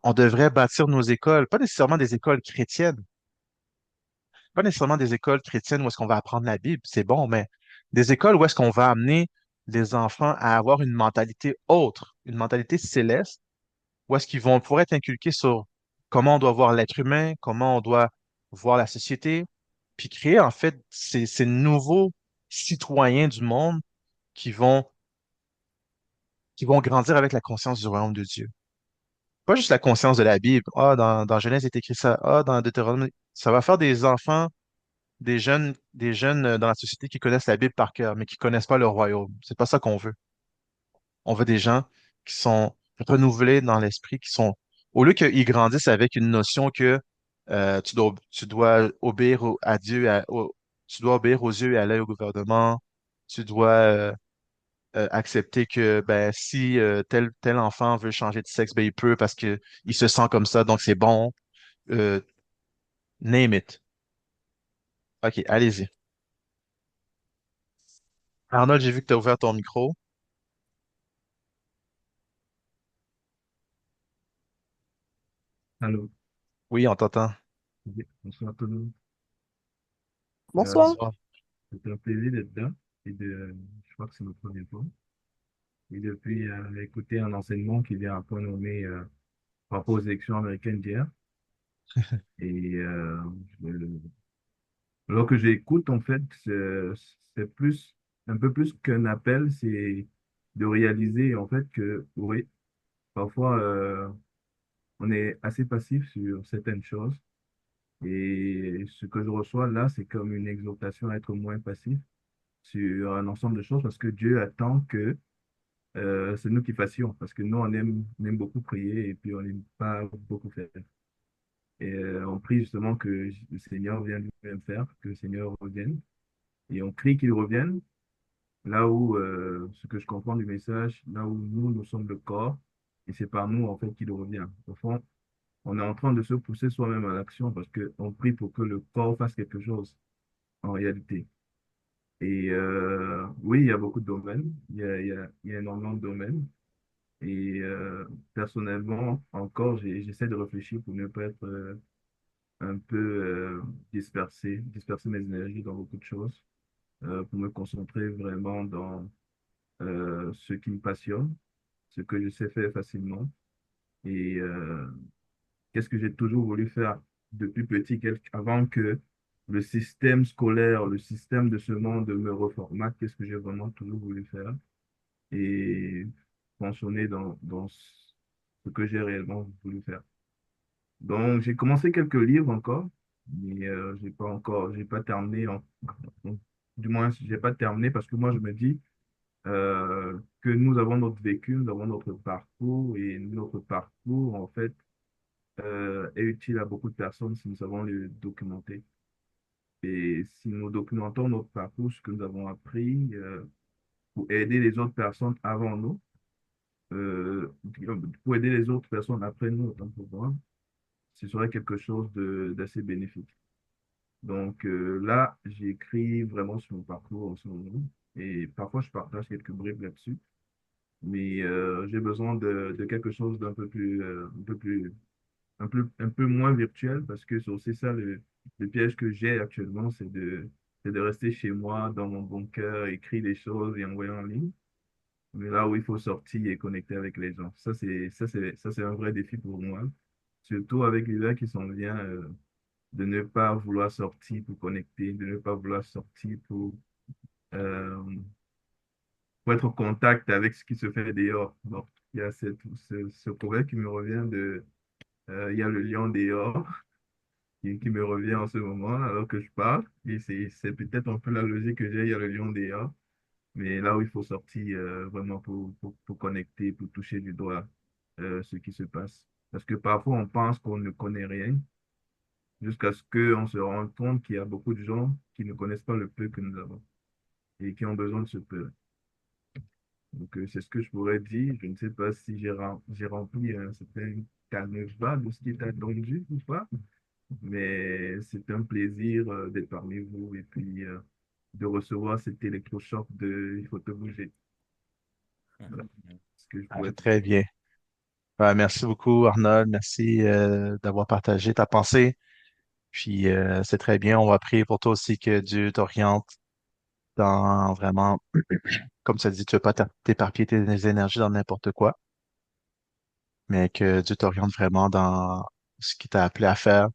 Speaker 1: on devrait bâtir nos écoles, pas nécessairement des écoles chrétiennes, pas nécessairement des écoles chrétiennes où est-ce qu'on va apprendre la Bible, c'est bon, mais des écoles où est-ce qu'on va amener les enfants à avoir une mentalité autre, une mentalité céleste, où est-ce qu'ils vont pouvoir être inculqués sur comment on doit voir l'être humain, comment on doit voir la société, puis créer en fait ces nouveaux citoyens du monde qui vont, qui vont grandir avec la conscience du royaume de Dieu. Pas juste la conscience de la Bible. Ah, dans Genèse, il est écrit ça. Ah, dans Deutéronome. Ça va faire des enfants, des jeunes dans la société qui connaissent la Bible par cœur, mais qui connaissent pas le royaume. C'est pas ça qu'on veut. On veut des gens qui sont renouvelés dans l'esprit, au lieu qu'ils grandissent avec une notion que tu dois obéir à Dieu, tu dois obéir aux yeux et à l'œil au gouvernement, tu dois accepter que ben, si tel enfant veut changer de sexe, ben, il peut parce que il se sent comme ça, donc c'est bon. Euh, Name it. OK, allez-y. Arnold, j'ai vu que tu as ouvert ton micro.
Speaker 3: Allô,
Speaker 1: Oui, on t'entend.
Speaker 3: bonsoir tout le monde.
Speaker 4: Bonsoir.
Speaker 3: Euh,
Speaker 1: Bonsoir.
Speaker 3: c'est un plaisir d'être là je crois que c'est notre première fois. Et depuis écouter un enseignement qui vient à point nommé par rapport aux élections américaines d'hier. Et je- alors que j'écoute, en fait, c'est plus, un peu plus qu'un appel, c'est de réaliser en fait que oui, parfois on est assez passif sur certaines choses. Et ce que je reçois là, c'est comme une exhortation à être moins passif sur un ensemble de choses parce que Dieu attend que c'est nous qui fassions. Parce que nous, on aime beaucoup prier et puis on n'aime pas beaucoup faire. Et on prie justement que le Seigneur vienne lui-même faire, que le Seigneur revienne. Et on crie qu'il revienne là où, ce que je comprends du message, là où nous, nous sommes le corps, et c'est par nous, en fait, qu'il revient. Au fond, on est en train de se pousser soi-même à l'action parce qu'on prie pour que le corps fasse quelque chose en réalité. Et oui, il y a beaucoup de domaines, il y a énormément de domaines. Et personnellement, encore, j'essaie de réfléchir pour ne pas être un peu disperser mes énergies dans beaucoup de choses, pour me concentrer vraiment dans ce qui me passionne, ce que je sais faire facilement. Et qu'est-ce que j'ai toujours voulu faire depuis petit, avant que le système scolaire, le système de ce monde me reformate, qu'est-ce que j'ai vraiment toujours voulu faire et fonctionner dans ce que j'ai réellement voulu faire. Donc, j'ai commencé quelques livres encore, mais j'ai pas terminé, du moins, j'ai pas terminé parce que moi, je me dis que nous avons notre vécu, nous avons notre parcours et notre parcours, en fait, est utile à beaucoup de personnes si nous savons le documenter. Et si nous documentons notre parcours, ce que nous avons appris, pour aider les autres personnes avant nous, pour aider les autres personnes après nous, autant pour moi, ce serait quelque chose d'assez bénéfique. Donc là, j'écris vraiment sur mon parcours en ce moment. Et parfois, je partage quelques bribes là-dessus. Mais j'ai besoin de quelque chose d'un peu plus, un peu moins virtuel parce que c'est aussi ça le piège que j'ai actuellement, c'est de rester chez moi, dans mon bunker, écrire des choses et envoyer en ligne. Mais là où il faut sortir et connecter avec les gens. Ça, c'est un vrai défi pour moi. Surtout avec l'hiver qui s'en vient, de ne pas vouloir sortir pour connecter, de ne pas vouloir sortir euh, pour être en contact avec ce qui se fait dehors. Donc, il y a ce proverbe qui me revient il y a le lion dehors qui me revient en ce moment alors que je parle. Et c'est peut-être un peu la logique que j'ai, il y a le lion dehors. Mais là où il faut sortir vraiment pour connecter, pour toucher du doigt ce qui se passe. Parce que parfois, on pense qu'on ne connaît rien jusqu'à ce qu'on se rende compte qu'il y a beaucoup de gens qui ne connaissent pas le peu que nous avons et qui ont besoin de ce peu. Donc, c'est ce que je pourrais dire. Je ne sais pas si j'ai rempli un certain canevas de ce qui est attendu ou pas, mais c'est un plaisir d'être parmi vous et puis de recevoir cet électrochoc de il faut te bouger. Voilà ce que je
Speaker 1: Ah,
Speaker 3: pourrais dire.
Speaker 1: très bien. Merci beaucoup, Arnold. Merci d'avoir partagé ta pensée. Puis c'est très bien. On va prier pour toi aussi que Dieu t'oriente dans vraiment, comme tu as dit, tu ne veux pas t'éparpiller tes énergies dans n'importe quoi, mais que Dieu t'oriente vraiment dans ce qu'il t'a appelé à faire.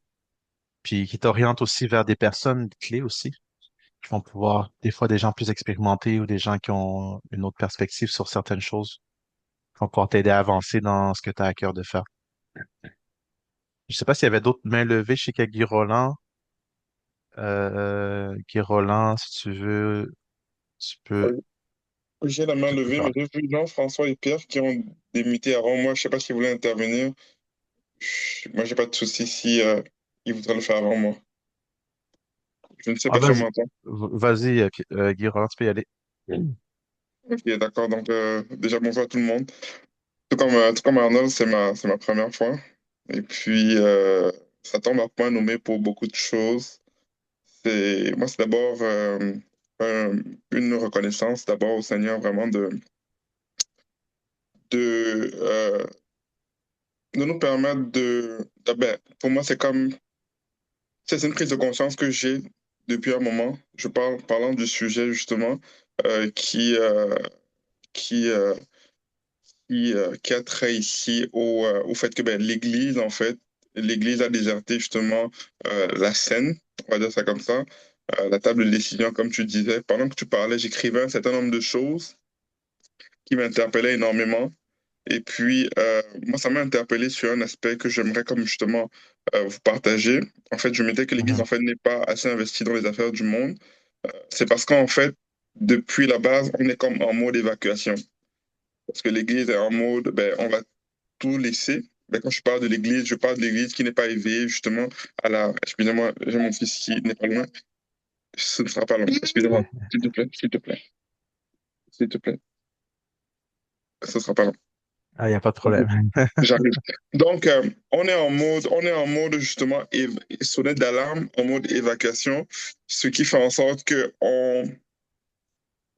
Speaker 1: Puis qui t'oriente aussi vers des personnes clés aussi, qui vont pouvoir, des fois des gens plus expérimentés ou des gens qui ont une autre perspective sur certaines choses, qui vont pouvoir t'aider à avancer dans ce que tu as à cœur de faire. Je sais pas s'il y avait d'autres mains levées. Je sais qu'il y a Guy Roland. Guy Roland, si tu veux, tu peux,
Speaker 5: Oui. J'ai la main
Speaker 1: tu peux
Speaker 5: levée, mais
Speaker 1: faire.
Speaker 5: j'ai vu Jean-François et Pierre qui ont débuté avant moi. Je sais pas s'ils voulaient intervenir. Moi, j'ai pas de souci si ils voudraient le faire avant moi. Je ne sais
Speaker 1: Ah,
Speaker 5: pas si on
Speaker 1: vas-y,
Speaker 5: m'entend.
Speaker 1: vas-y, Guy Roland, tu peux y aller.
Speaker 5: Ok, d'accord. Donc, déjà, bonjour à tout le monde. Tout comme Arnold, c'est ma première fois. Et puis, ça tombe à point nommé pour beaucoup de choses. C'est d'abord une reconnaissance d'abord au Seigneur vraiment de, de nous permettre ben, pour moi, c'est une prise de conscience que j'ai depuis un moment. Parlant du sujet justement euh, qui, euh, qui, euh, qui a trait ici au fait que ben, l'Église, en fait, l'Église a déserté justement la scène, on va dire ça comme ça, la table de décision, comme tu disais. Pendant que tu parlais, j'écrivais un certain nombre de choses qui m'interpellaient énormément. Et puis, moi, ça m'a interpellé sur un aspect que j'aimerais comme justement vous partager. En fait, je me disais que l'Église, en
Speaker 1: Mhm,
Speaker 5: fait, n'est pas assez investie dans les affaires du monde. C'est parce qu'en fait, depuis la base, on est comme en mode évacuation. Parce que l'Église est en mode, ben, on va tout laisser. Ben, quand je parle de l'Église, je parle de l'Église qui n'est pas éveillée justement à la... Excusez-moi, j'ai mon fils qui n'est pas loin. Ce ne sera pas long. Excusez-moi, s'il te plaît, s'il te plaît, s'il te plaît. Ce ne sera pas long.
Speaker 1: Ah, il n'y a pas de problème.
Speaker 5: J'arrive. Donc, on est en mode justement sonnette d'alarme, en mode évacuation, ce qui fait en sorte que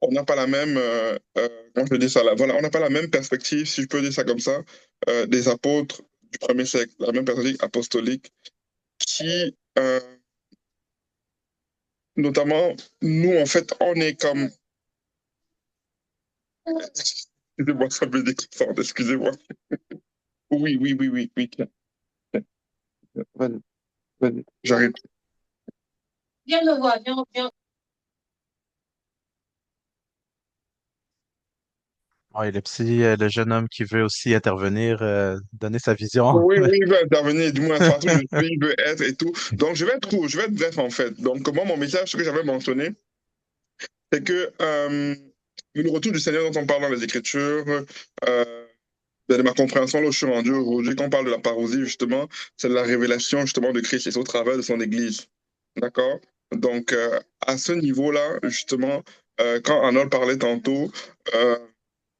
Speaker 5: on n'a pas la même, comment je peux dire ça là, voilà, on n'a pas la même perspective, si je peux dire ça comme ça, des apôtres du premier siècle, la même perspective apostolique, qui, notamment, nous, en fait, on est comme, excusez-moi, ça me déconcentre, excusez-moi. Oui, oui, oui, oui, oui. Vas-y, vas-y, j'arrive.
Speaker 6: Viens me voir, viens, viens.
Speaker 1: Ouais, le jeune homme qui veut aussi intervenir, donner sa vision.
Speaker 5: Oui, oui, il veut intervenir, du moins, partout où je suis, il veut être et tout. Donc, je vais être bref, en fait. Donc, moi, mon message, ce que j'avais mentionné, c'est que le retour du Seigneur dont on parle dans les Écritures, de ma compréhension, là où je suis rendu aujourd'hui, quand on parle de la parousie, justement, c'est de la révélation, justement, de Christ et c'est au travers de son Église. D'accord? Donc, à ce niveau-là, justement, quand Arnold parlait tantôt, euh,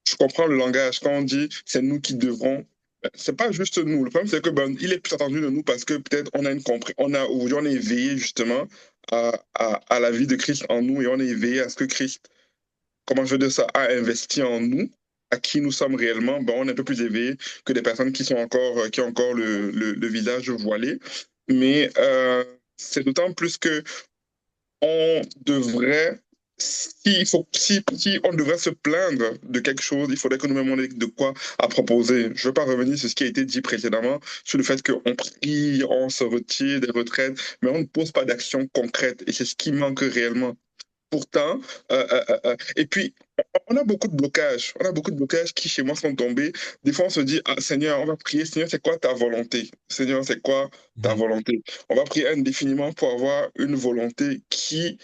Speaker 5: je comprends le langage. Quand on dit c'est nous qui devrons, ben, c'est pas juste nous. Le problème, c'est que ben, il est plus attendu de nous parce que peut-être on a une aujourd'hui, on est éveillé justement à la vie de Christ en nous et on est éveillé à ce que Christ, comment je veux dire ça, a investi en nous, à qui nous sommes réellement. Ben, on est un peu plus éveillé que des personnes qui sont encore, qui ont encore le visage voilé. Mais c'est d'autant plus que on devrait, si on devrait se plaindre de quelque chose, il faudrait que nous-mêmes on ait de quoi à proposer. Je ne veux pas revenir sur ce qui a été dit précédemment, sur le fait qu'on prie, on se retire des retraites, mais on ne pose pas d'action concrète. Et c'est ce qui manque réellement. Pourtant, et puis, on a beaucoup de blocages. On a beaucoup de blocages qui, chez moi, sont tombés. Des fois, on se dit, ah, Seigneur, on va prier. Seigneur, c'est quoi ta volonté? Seigneur, c'est quoi ta
Speaker 1: Mhm,
Speaker 5: volonté? On va prier indéfiniment pour avoir une volonté qui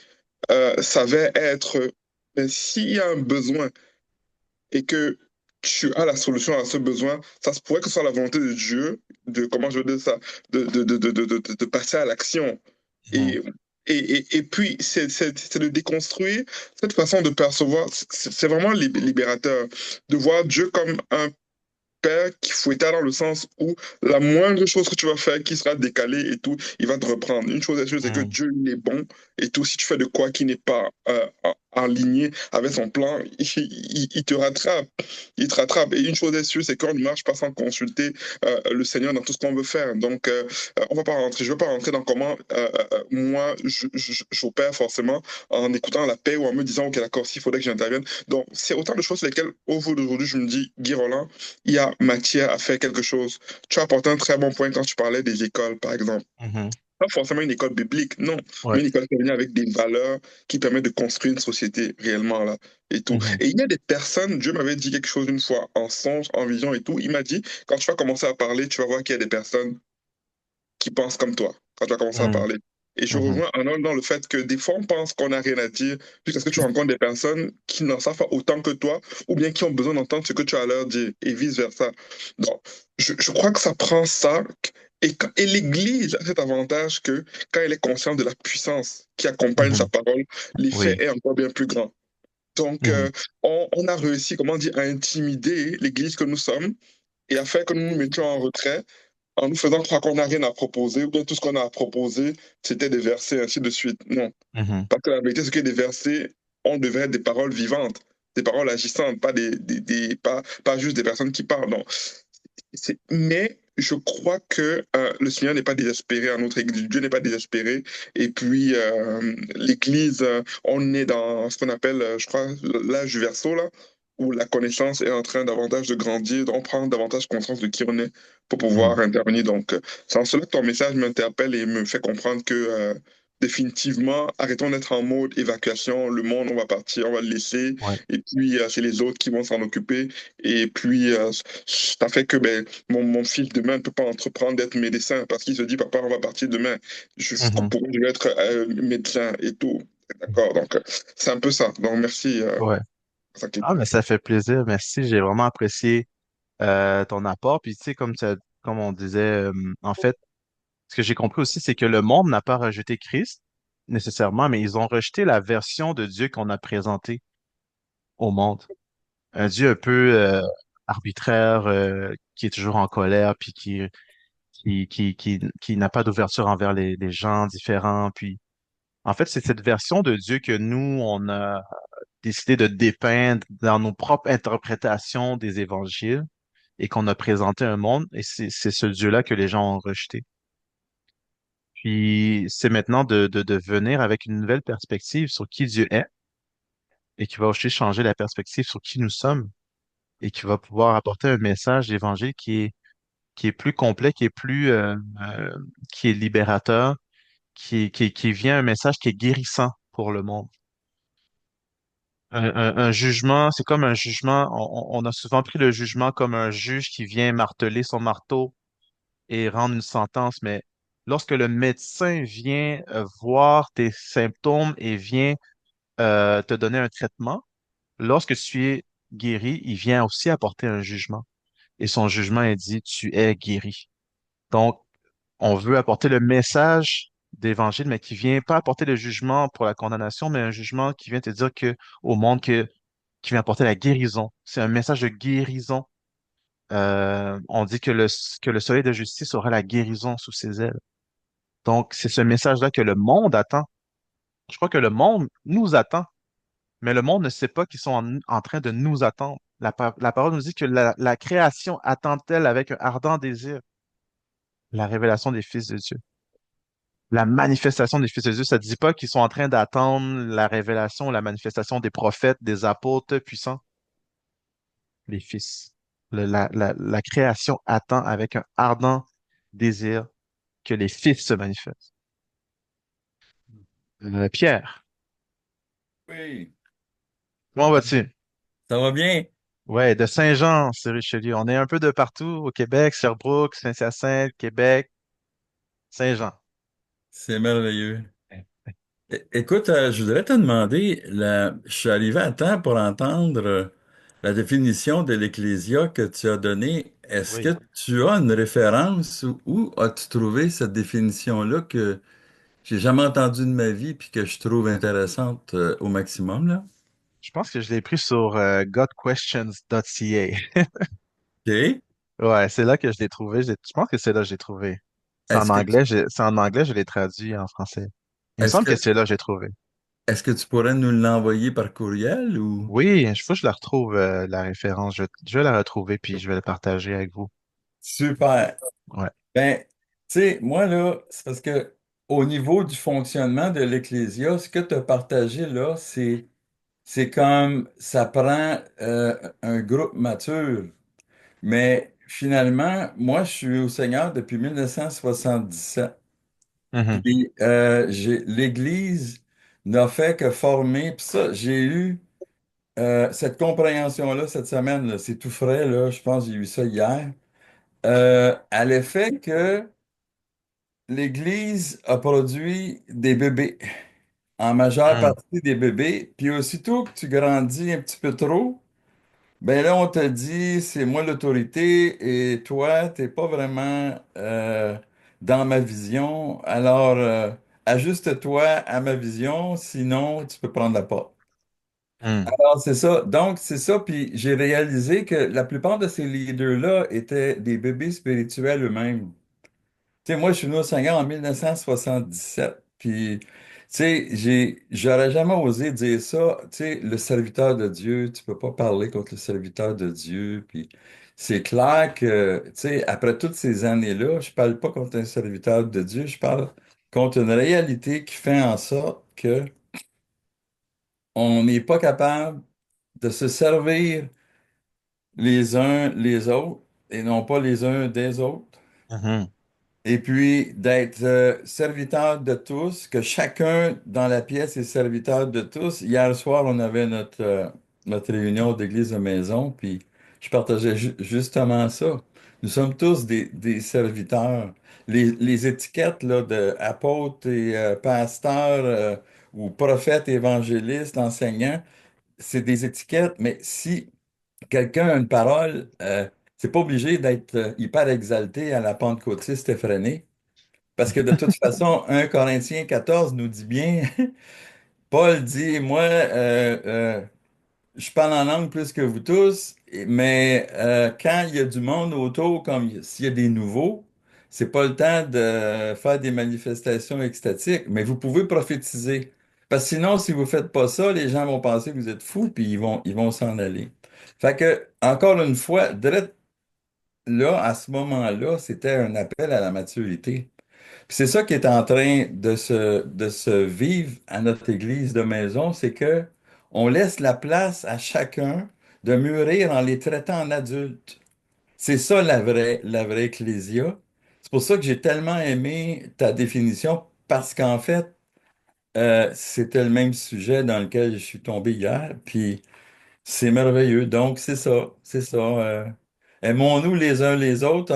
Speaker 5: s'avère être, ben, s'il y a un besoin et que tu as la solution à ce besoin, ça se pourrait que ce soit la volonté de Dieu, de, comment je veux dire ça, de passer à l'action.
Speaker 1: mhm.
Speaker 5: Et, et puis, c'est de déconstruire cette façon de percevoir. C'est vraiment libérateur de voir Dieu comme un père qui fouetta dans le sens où la moindre chose que tu vas faire qui sera décalée et tout, il va te reprendre. Une chose est sûre, c'est que
Speaker 1: Mhm.
Speaker 5: Dieu, il est bon et tout. Si tu fais de quoi qui n'est pas aligné avec son plan, il te rattrape. Il te rattrape. Et une chose est sûre, c'est qu'on ne marche pas sans consulter le Seigneur dans tout ce qu'on veut faire. Donc, on va pas rentrer. Je ne veux pas rentrer dans comment moi, j'opère forcément en écoutant la paix ou en me disant, OK, d'accord, s'il faudrait que j'intervienne. Donc, c'est autant de choses sur lesquelles, au jour d'aujourd'hui, je me dis, Guy Roland, il y a matière à faire quelque chose. Tu as apporté un très bon point quand tu parlais des écoles, par exemple.
Speaker 1: Mhm.
Speaker 5: pas forcément une école biblique, non, mais
Speaker 1: Ouais.
Speaker 5: une école qui est venue avec des valeurs qui permettent de construire une société réellement là et tout.
Speaker 1: Mhm.
Speaker 5: Et il y a des personnes, Dieu m'avait dit quelque chose une fois en songe, en vision et tout. Il m'a dit, quand tu vas commencer à parler, tu vas voir qu'il y a des personnes qui pensent comme toi quand tu vas commencer à
Speaker 1: Mhm.
Speaker 5: parler. Et je
Speaker 1: Mhm.
Speaker 5: rejoins Arnold dans le fait que des fois, on pense qu'on n'a rien à dire jusqu'à ce que tu rencontres des personnes qui n'en savent pas autant que toi ou bien qui ont besoin d'entendre ce que tu as à leur dire et vice-versa. Donc, je crois que ça prend ça. Et l'Église a cet avantage que quand elle est consciente de la puissance qui accompagne sa
Speaker 1: Mhm.
Speaker 5: parole, l'effet
Speaker 1: Oui.
Speaker 5: est encore bien plus grand. Donc,
Speaker 1: Mhm.
Speaker 5: on a réussi, comment dire, à intimider l'Église que nous sommes et à faire que nous nous mettions en retrait en nous faisant croire qu'on n'a rien à proposer, ou bien tout ce qu'on a à proposer, c'était des versets, ainsi de suite. Non.
Speaker 1: Mhm.
Speaker 5: Parce que la vérité, c'est que des versets, on devrait être des paroles vivantes, des paroles agissantes, pas, pas juste des personnes qui parlent. Non. Mais je crois que le Seigneur n'est pas désespéré à notre Église, Dieu n'est pas désespéré. Et puis, l'Église, on est dans ce qu'on appelle, je crois, l'âge du verseau, là, où la connaissance est en train davantage de grandir, donc on prend davantage conscience de qui on est pour pouvoir
Speaker 1: Mhm.
Speaker 5: intervenir. Donc, c'est en cela que ton message m'interpelle et me fait comprendre que définitivement, arrêtons d'être en mode évacuation, le monde, on va partir, on va le laisser,
Speaker 1: Ouais.
Speaker 5: et puis c'est les autres qui vont s'en occuper. Et puis, ça fait que ben, mon fils demain ne peut pas entreprendre d'être médecin parce qu'il se dit, papa, on va partir demain.
Speaker 1: Mhm.
Speaker 5: Pourquoi je vais être médecin et tout. D'accord, donc c'est un peu ça. Donc merci.
Speaker 1: Ouais.
Speaker 5: Pour ça que-
Speaker 1: Ah, mais ça fait plaisir. Merci. J'ai vraiment apprécié ton apport. Puis, tu sais, comme on disait, en fait, ce que j'ai compris aussi, c'est que le monde n'a pas rejeté Christ nécessairement, mais ils ont rejeté la version de Dieu qu'on a présentée au monde. Un Dieu un peu arbitraire, qui est toujours en colère, puis qui n'a pas d'ouverture envers les gens différents. Puis, en fait, c'est cette version de Dieu que nous, on a décidé de dépeindre dans nos propres interprétations des évangiles et qu'on a présenté un monde, et c'est ce Dieu-là que les gens ont rejeté. Puis c'est maintenant de venir avec une nouvelle perspective sur qui Dieu est et qui va aussi changer la perspective sur qui nous sommes et qui va pouvoir apporter un message d'évangile qui est plus complet, qui est libérateur, qui vient un message qui est guérissant pour le monde. Un jugement, c'est comme un jugement, on a souvent pris le jugement comme un juge qui vient marteler son marteau et rendre une sentence, mais lorsque le médecin vient voir tes symptômes et vient te donner un traitement, lorsque tu es guéri, il vient aussi apporter un jugement. Et son jugement est dit, tu es guéri. Donc, on veut apporter le message d'évangile, mais qui vient pas apporter le jugement pour la condamnation, mais un jugement qui vient te dire que au monde qui vient apporter la guérison. C'est un message de guérison. On dit que le soleil de justice aura la guérison sous ses ailes. Donc, c'est ce message-là que le monde attend. Je crois que le monde nous attend, mais le monde ne sait pas qu'ils sont en train de nous attendre. La parole nous dit que la création attend-elle avec un ardent désir la révélation des fils de Dieu. La manifestation des fils de Dieu, ça ne dit pas qu'ils sont en train d'attendre la révélation, la manifestation des prophètes, des apôtres puissants, les fils. La création attend avec un ardent désir que les fils se manifestent. Pierre,
Speaker 7: Oui,
Speaker 1: comment vas-tu?
Speaker 7: ça va bien.
Speaker 1: Ouais, de Saint-Jean, c'est Richelieu. On est un peu de partout au Québec, Sherbrooke, Saint-Hyacinthe, Québec, Saint-Jean.
Speaker 7: C'est merveilleux. Écoute, je voudrais te demander, je suis arrivé à temps pour entendre la définition de l'Ecclésia que tu as donnée. Est-ce
Speaker 1: Oui.
Speaker 7: que tu as une référence ou où as-tu trouvé cette définition-là que j'ai jamais entendue de ma vie puis que je trouve intéressante au maximum, là?
Speaker 1: Je pense que je l'ai pris sur godquestions.ca.
Speaker 7: OK.
Speaker 1: Ouais, c'est là que je l'ai trouvé. Je pense que c'est là que je l'ai trouvé.
Speaker 7: Est-ce que tu,
Speaker 1: C'est en anglais, je l'ai traduit en français. Il me
Speaker 7: est-ce
Speaker 1: semble que
Speaker 7: que,
Speaker 1: c'est là que j'ai trouvé.
Speaker 7: est-ce que tu pourrais nous l'envoyer par courriel ou?
Speaker 1: Oui, il faut que je la retrouve, la référence. Je vais la retrouver puis je vais la partager avec vous.
Speaker 7: Super.
Speaker 1: Ouais.
Speaker 7: Ben, tu sais, moi, là, c'est parce que au niveau du fonctionnement de l'Ecclésia, ce que tu as partagé là, c'est comme ça prend un groupe mature. Mais finalement, moi, je suis au Seigneur depuis 1977.
Speaker 1: Mhm.
Speaker 7: Puis l'Église n'a fait que former. Puis ça, j'ai eu cette compréhension-là cette semaine, là, c'est tout frais, là, je pense que j'ai eu ça hier, à l'effet que l'Église a produit des bébés, en majeure
Speaker 1: Mhm.
Speaker 7: partie des bébés, puis aussitôt que tu grandis un petit peu trop, ben là, on te dit, c'est moi l'autorité et toi, t'es pas vraiment dans ma vision, alors ajuste-toi à ma vision, sinon tu peux prendre la porte.
Speaker 1: Mhm.
Speaker 7: Alors, c'est ça. Donc, c'est ça. Puis j'ai réalisé que la plupart de ces leaders-là étaient des bébés spirituels eux-mêmes. Tu sais, moi, je suis venu au Seigneur en 1977. Puis, tu sais, j'aurais jamais osé dire ça. Tu sais, le serviteur de Dieu, tu peux pas parler contre le serviteur de Dieu. Puis, c'est clair que, tu sais, après toutes ces années-là, je parle pas contre un serviteur de Dieu, je parle contre une réalité qui fait en sorte que on n'est pas capable de se servir les uns les autres et non pas les uns des autres.
Speaker 1: Mhm.
Speaker 7: Et puis d'être serviteur de tous, que chacun dans la pièce est serviteur de tous. Hier soir, on avait notre réunion d'église de maison, puis je partageais justement ça. Nous sommes tous des serviteurs. Les étiquettes là, de apôtres et pasteurs ou prophètes, évangélistes, enseignants, c'est des étiquettes, mais si quelqu'un a une parole, c'est pas obligé d'être hyper exalté à la pentecôtiste effrénée, parce que de toute façon, 1 Corinthiens 14 nous dit bien, Paul dit, moi, je parle en langue plus que vous tous, mais quand il y a du monde autour, comme s'il y a des nouveaux, c'est pas le temps de faire des manifestations extatiques, mais vous pouvez prophétiser. Parce que sinon, si vous faites pas ça, les gens vont penser que vous êtes fous, puis ils vont s'en aller. Fait que, encore une fois, direct là, à ce moment-là, c'était un appel à la maturité. Puis c'est ça qui est en train de se vivre à notre église de maison, c'est que on laisse la place à chacun de mûrir en les traitant en adultes. C'est ça la vraie ecclésia. C'est pour ça que j'ai tellement aimé ta définition, parce qu'en fait, c'était le même sujet dans lequel je suis tombé hier, puis c'est merveilleux. Donc, c'est ça, c'est ça. Aimons-nous les uns les autres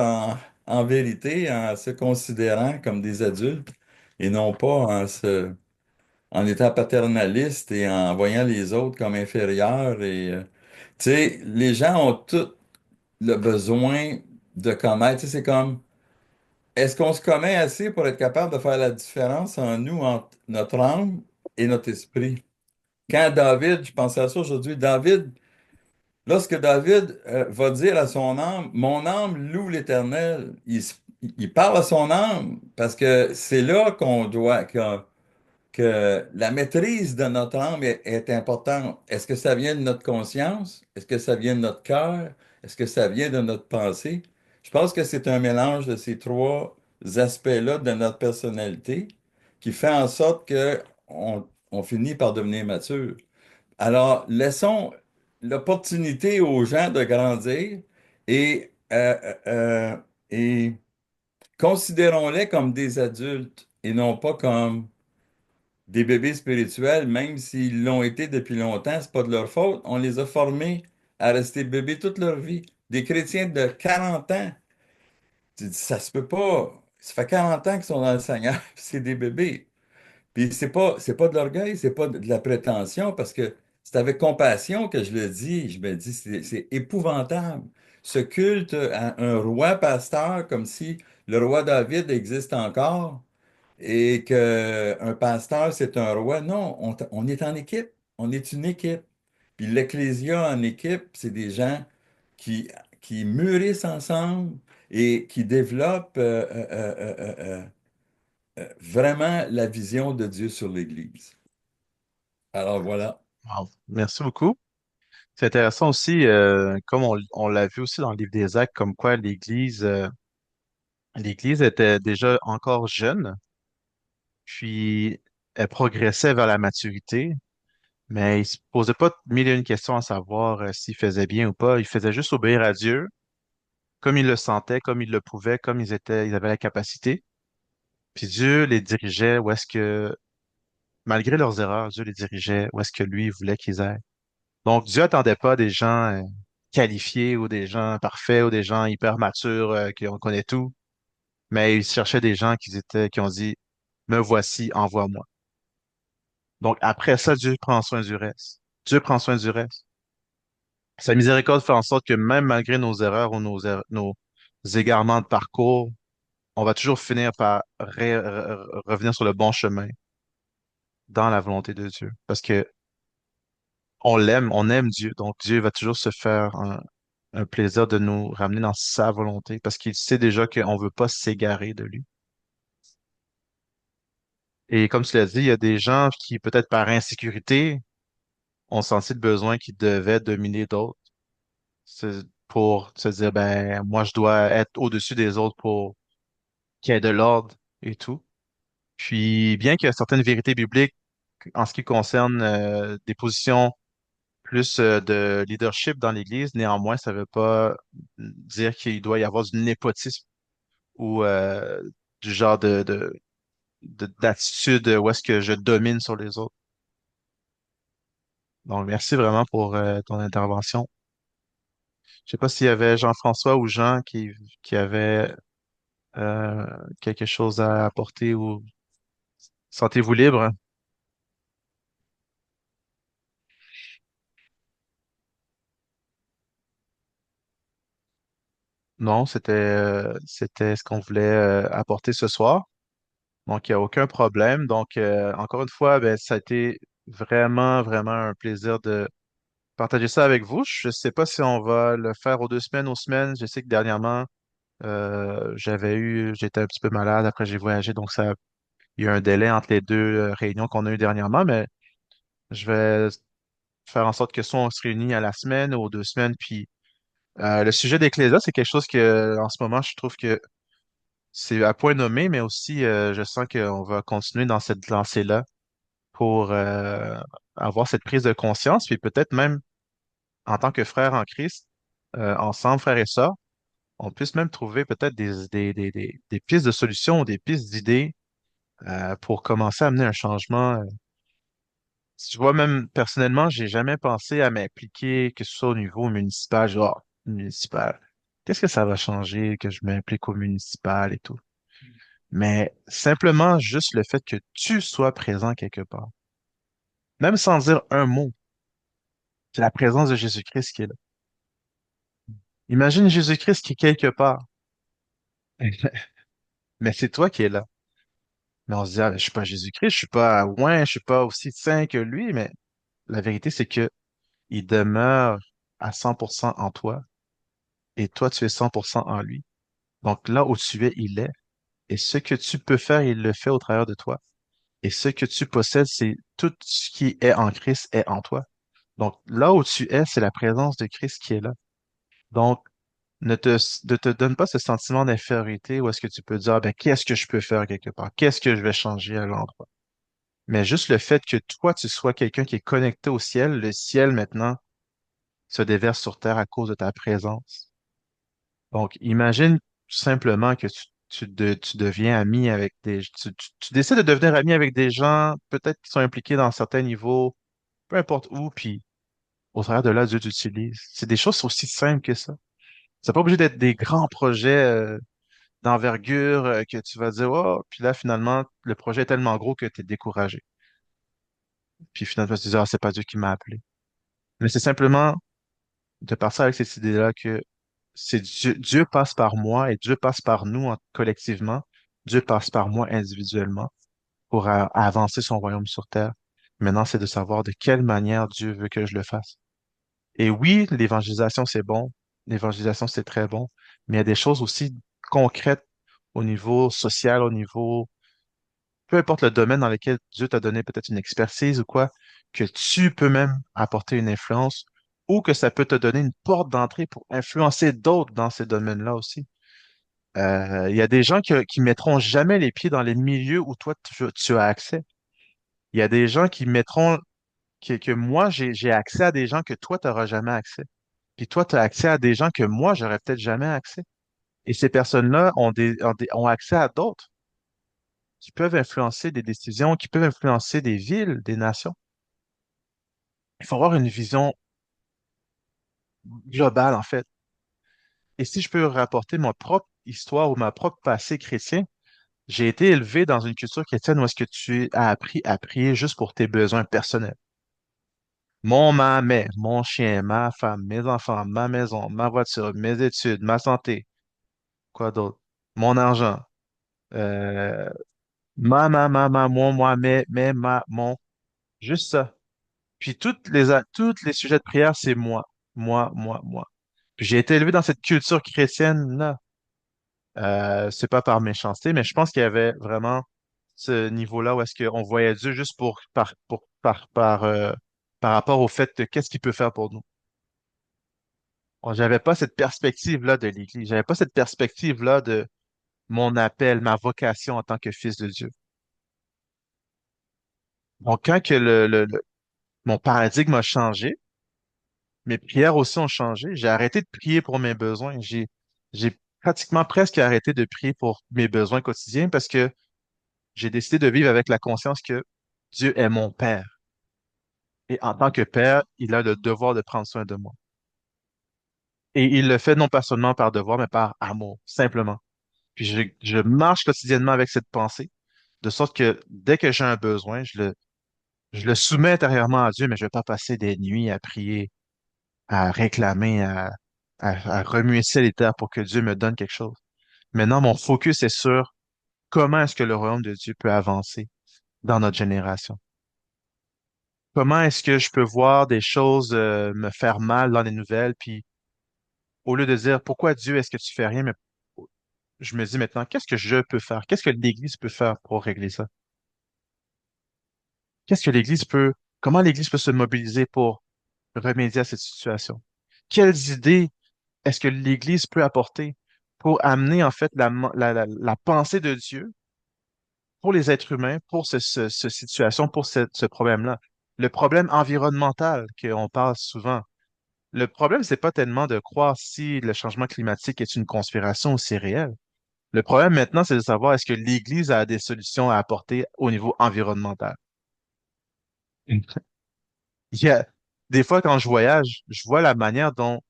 Speaker 7: en vérité, en se considérant comme des adultes et non pas en étant paternaliste et en voyant les autres comme inférieurs. Et, tu sais, les gens ont tout le besoin de connaître. Tu sais, c'est comme, est-ce qu'on se connaît assez pour être capable de faire la différence en nous, entre notre âme et notre esprit? Quand David, je pensais à ça aujourd'hui, lorsque David va dire à son âme, mon âme loue l'Éternel, il parle à son âme parce que c'est là qu'on doit, que la maîtrise de notre âme est importante. Est-ce que ça vient de notre conscience? Est-ce que ça vient de notre cœur? Est-ce que ça vient de notre pensée? Je pense que c'est un mélange de ces trois aspects-là de notre personnalité qui fait en sorte que on finit par devenir mature. Alors, laissons l'opportunité aux gens de grandir et, et considérons-les comme des adultes et non pas comme des bébés spirituels, même s'ils l'ont été depuis longtemps, c'est pas de leur faute. On les a formés à rester bébés toute leur vie. Des chrétiens de 40 ans, tu dis, ça se peut pas. Ça fait 40 ans qu'ils sont dans le Seigneur, puis c'est des bébés. Puis c'est pas de l'orgueil, c'est pas de la prétention, parce que c'est avec compassion que je le dis. Je me dis, c'est épouvantable. Ce culte à un roi pasteur, comme si le roi David existe encore et qu'un pasteur, c'est un roi. Non, on est en équipe. On est une équipe. Puis l'ecclésia en équipe, c'est des gens qui, qui mûrissent ensemble et qui développent vraiment la vision de Dieu sur l'Église. Alors voilà.
Speaker 1: Wow. Merci beaucoup. C'est intéressant aussi, comme on l'a vu aussi dans le livre des Actes, comme quoi l'Église était déjà encore jeune, puis elle progressait vers la maturité, mais il se posait pas mille et une questions à savoir s'il faisait bien ou pas. Il faisait juste obéir à Dieu, comme il le sentait, comme il le pouvait, comme ils avaient la capacité. Puis Dieu les dirigeait où est-ce que, malgré leurs erreurs, Dieu les dirigeait où est-ce que lui voulait qu'ils aillent. Donc, Dieu attendait pas des gens qualifiés ou des gens parfaits ou des gens hyper matures qui on connaît tout, mais il cherchait des gens qui ont dit, me voici, envoie-moi. Donc, après ça, Dieu prend soin du reste. Dieu prend soin du reste. Sa miséricorde fait en sorte que même malgré nos erreurs ou nos égarements de parcours, on va toujours finir par revenir sur le bon chemin dans la volonté de Dieu. Parce que on l'aime, on aime Dieu. Donc Dieu va toujours se faire un plaisir de nous ramener dans sa volonté parce qu'il sait déjà qu'on ne veut pas s'égarer de lui. Et comme tu l'as dit, il y a des gens qui, peut-être par insécurité, ont senti le besoin qu'ils devaient dominer d'autres. Pour se dire, ben, moi, je dois être au-dessus des autres pour qu'il y ait de l'ordre et tout. Puis, bien qu'il y a certaines vérités bibliques en ce qui concerne des positions plus de leadership dans l'Église, néanmoins, ça ne veut pas dire qu'il doit y avoir du népotisme ou du genre d'attitude où est-ce que je domine sur les autres. Donc, merci vraiment pour ton intervention. Je sais pas s'il y avait Jean-François ou Jean qui avaient euh, quelque chose à apporter ou sentez-vous libre? Non, c'était ce qu'on voulait apporter ce soir. Donc, il n'y a aucun problème. Donc, encore une fois, ben, ça a été vraiment, vraiment un plaisir de partager ça avec vous. Je ne sais pas si on va le faire aux semaines. Je sais que dernièrement, j'étais un petit peu malade. Après, j'ai voyagé. Donc, il y a eu un délai entre les deux réunions qu'on a eues dernièrement. Mais je vais faire en sorte que soit on se réunit à la semaine ou aux 2 semaines. Puis, le sujet d'Ecclésia, c'est quelque chose que, en ce moment, je trouve que c'est à point nommé, mais aussi, je sens qu'on va continuer dans cette lancée-là pour avoir cette prise de conscience, puis peut-être même en tant que frères en Christ, ensemble, frères et sœurs, on puisse même trouver peut-être des pistes de solutions, des pistes d'idées pour commencer à amener un changement. Tu vois, même personnellement, j'ai jamais pensé à m'impliquer, que ce soit au niveau municipal, genre municipal. Qu'est-ce que ça va changer que je m'implique au municipal et tout? Mais simplement juste le fait que tu sois présent quelque part, même sans dire un mot, c'est la présence de Jésus-Christ qui est là. Imagine Jésus-Christ qui est quelque part, mais c'est toi qui es là. Mais on se dit, ah, je suis pas Jésus-Christ, je suis pas loin, je suis pas aussi saint que lui, mais la vérité, c'est que il demeure à 100% en toi et toi, tu es 100% en lui. Donc là où tu es, il est. Et ce que tu peux faire, il le fait au travers de toi. Et ce que tu possèdes, c'est tout ce qui est en Christ est en toi. Donc là où tu es, c'est la présence de Christ qui est là. Donc, ne te donne pas ce sentiment d'infériorité où est-ce que tu peux dire, ah, ben, qu'est-ce que je peux faire quelque part? Qu'est-ce que je vais changer à l'endroit? Mais juste le fait que toi, tu sois quelqu'un qui est connecté au ciel, le ciel maintenant se déverse sur terre à cause de ta présence. Donc, imagine tout simplement que tu deviens ami avec tu décides de devenir ami avec des gens, peut-être qui sont impliqués dans certains niveaux, peu importe où, puis au travers de là, Dieu t'utilise. C'est des choses aussi simples que ça. C'est pas obligé d'être des grands projets d'envergure que tu vas dire, oh, puis là, finalement, le projet est tellement gros que tu es découragé. Puis finalement, tu te dis, ah, c'est pas Dieu qui m'a appelé. Mais c'est simplement de partir avec cette idée-là que c'est Dieu passe par moi et Dieu passe par nous collectivement. Dieu passe par moi individuellement pour avancer son royaume sur terre. Maintenant, c'est de savoir de quelle manière Dieu veut que je le fasse. Et oui, l'évangélisation, c'est bon. L'évangélisation, c'est très bon. Mais il y a des choses aussi concrètes au niveau social, au niveau, peu importe le domaine dans lequel Dieu t'a donné peut-être une expertise ou quoi, que tu peux même apporter une influence ou que ça peut te donner une porte d'entrée pour influencer d'autres dans ces domaines-là aussi. Il y a des gens qui mettront jamais les pieds dans les milieux où toi, tu as accès. Il y a des gens qui mettront, que moi, j'ai accès à des gens que toi, tu n'auras jamais accès. Puis toi, tu as accès à des gens que moi, j'aurais peut-être jamais accès. Et ces personnes-là ont accès à d'autres. qui peuvent influencer des décisions, qui peuvent influencer des villes, des nations. Il faut avoir une vision globale, en fait. Et si je peux rapporter ma propre histoire ou ma propre passé chrétien, j'ai été élevé dans une culture chrétienne où est-ce que tu as appris à prier juste pour tes besoins personnels. Mon chien, ma femme, mes enfants, ma maison, ma voiture, mes études, ma santé, quoi d'autre? Mon argent, euh, moi, mon, juste ça. Puis toutes les sujets de prière, c'est moi. Puis j'ai été élevé dans cette culture chrétienne-là. C'est pas par méchanceté, mais je pense qu'il y avait vraiment ce niveau-là où est-ce qu'on voyait Dieu juste par rapport au fait de qu'est-ce qu'il peut faire pour nous. Bon, j'avais pas cette perspective-là de l'Église. J'avais pas cette perspective-là de mon appel, ma vocation en tant que fils de Dieu. Donc, quand que mon paradigme a changé, mes prières aussi ont changé. J'ai arrêté de prier pour mes besoins. J'ai pratiquement presque arrêté de prier pour mes besoins quotidiens parce que j'ai décidé de vivre avec la conscience que Dieu est mon Père. Et en tant que Père, il a le devoir de prendre soin de moi. Et il le fait non pas seulement par devoir, mais par amour, simplement. Puis je marche quotidiennement avec cette pensée, de sorte que dès que j'ai un besoin, je le soumets intérieurement à Dieu, mais je ne vais pas passer des nuits à prier, à réclamer, à remuer ciel et terre pour que Dieu me donne quelque chose. Maintenant, mon focus est sur comment est-ce que le royaume de Dieu peut avancer dans notre génération. Comment est-ce que je peux voir des choses me faire mal dans les nouvelles, puis au lieu de dire pourquoi Dieu est-ce que tu fais rien, mais je me dis maintenant qu'est-ce que je peux faire? Qu'est-ce que l'Église peut faire pour régler ça? Qu'est-ce que comment l'Église peut se mobiliser pour remédier à cette situation? Quelles idées est-ce que l'Église peut apporter pour amener en fait la pensée de Dieu pour les êtres humains, pour cette situation, pour ce problème-là? Le problème environnemental qu'on parle souvent. Le problème, c'est pas tellement de croire si le changement climatique est une conspiration ou c'est réel. Le problème maintenant, c'est de savoir est-ce que l'Église a des solutions à apporter au niveau environnemental. Il y a des fois quand je voyage, je vois la manière dont,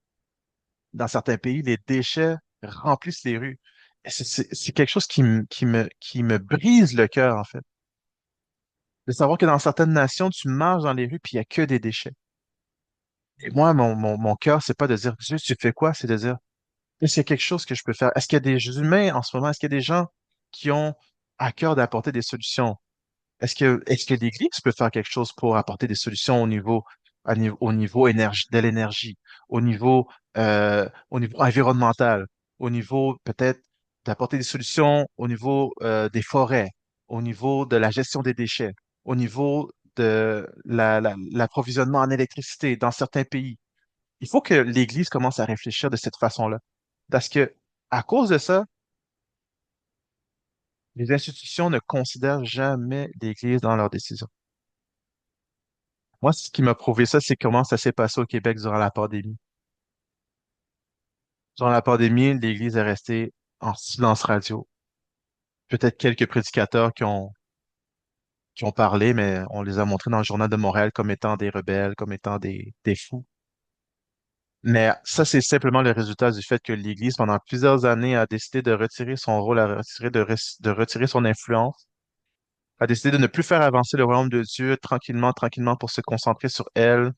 Speaker 1: dans certains pays, les déchets remplissent les rues. Et c'est quelque chose qui me brise le cœur, en fait. De savoir que dans certaines nations, tu marches dans les rues puis il n'y a que des déchets. Et moi, mon cœur, c'est pas de dire, Dieu, tu fais quoi? C'est de dire, est-ce qu'il y a quelque chose que je peux faire? Est-ce qu'il y a des humains en ce moment? Est-ce qu'il y a des gens qui ont à cœur d'apporter des solutions? Est-ce que l'Église peut faire quelque chose pour apporter des solutions au niveau de l'énergie, au niveau environnemental, au niveau peut-être d'apporter des solutions au niveau des forêts, au niveau de la gestion des déchets, au niveau de l'approvisionnement en électricité dans certains pays? Il faut que l'Église commence à réfléchir de cette façon-là. Parce que, à cause de ça, les institutions ne considèrent jamais l'Église dans leurs décisions. Moi, ce qui m'a prouvé ça, c'est comment ça s'est passé au Québec durant la pandémie. Durant la pandémie, l'Église est restée en silence radio. Peut-être quelques prédicateurs qui ont parlé, mais on les a montrés dans le Journal de Montréal comme étant des rebelles, comme étant des fous. Mais ça, c'est simplement le résultat du fait que l'Église, pendant plusieurs années, a décidé de retirer son rôle, de retirer son influence, a décidé de ne plus faire avancer le royaume de Dieu tranquillement pour se concentrer sur elle,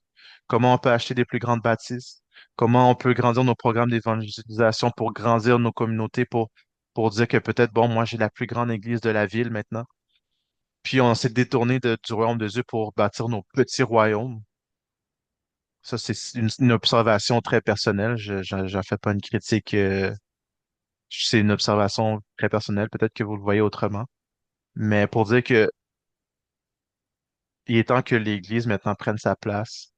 Speaker 1: comment on peut acheter des plus grandes bâtisses, comment on peut grandir nos programmes d'évangélisation pour grandir nos communautés, pour dire que peut-être, bon, moi, j'ai la plus grande église de la ville maintenant. Puis on s'est détourné du royaume de Dieu pour bâtir nos petits royaumes. Ça, c'est une observation très personnelle. J'en fais pas une critique. C'est une observation très personnelle. Peut-être que vous le voyez autrement. Mais pour dire que il est temps que l'Église maintenant prenne sa place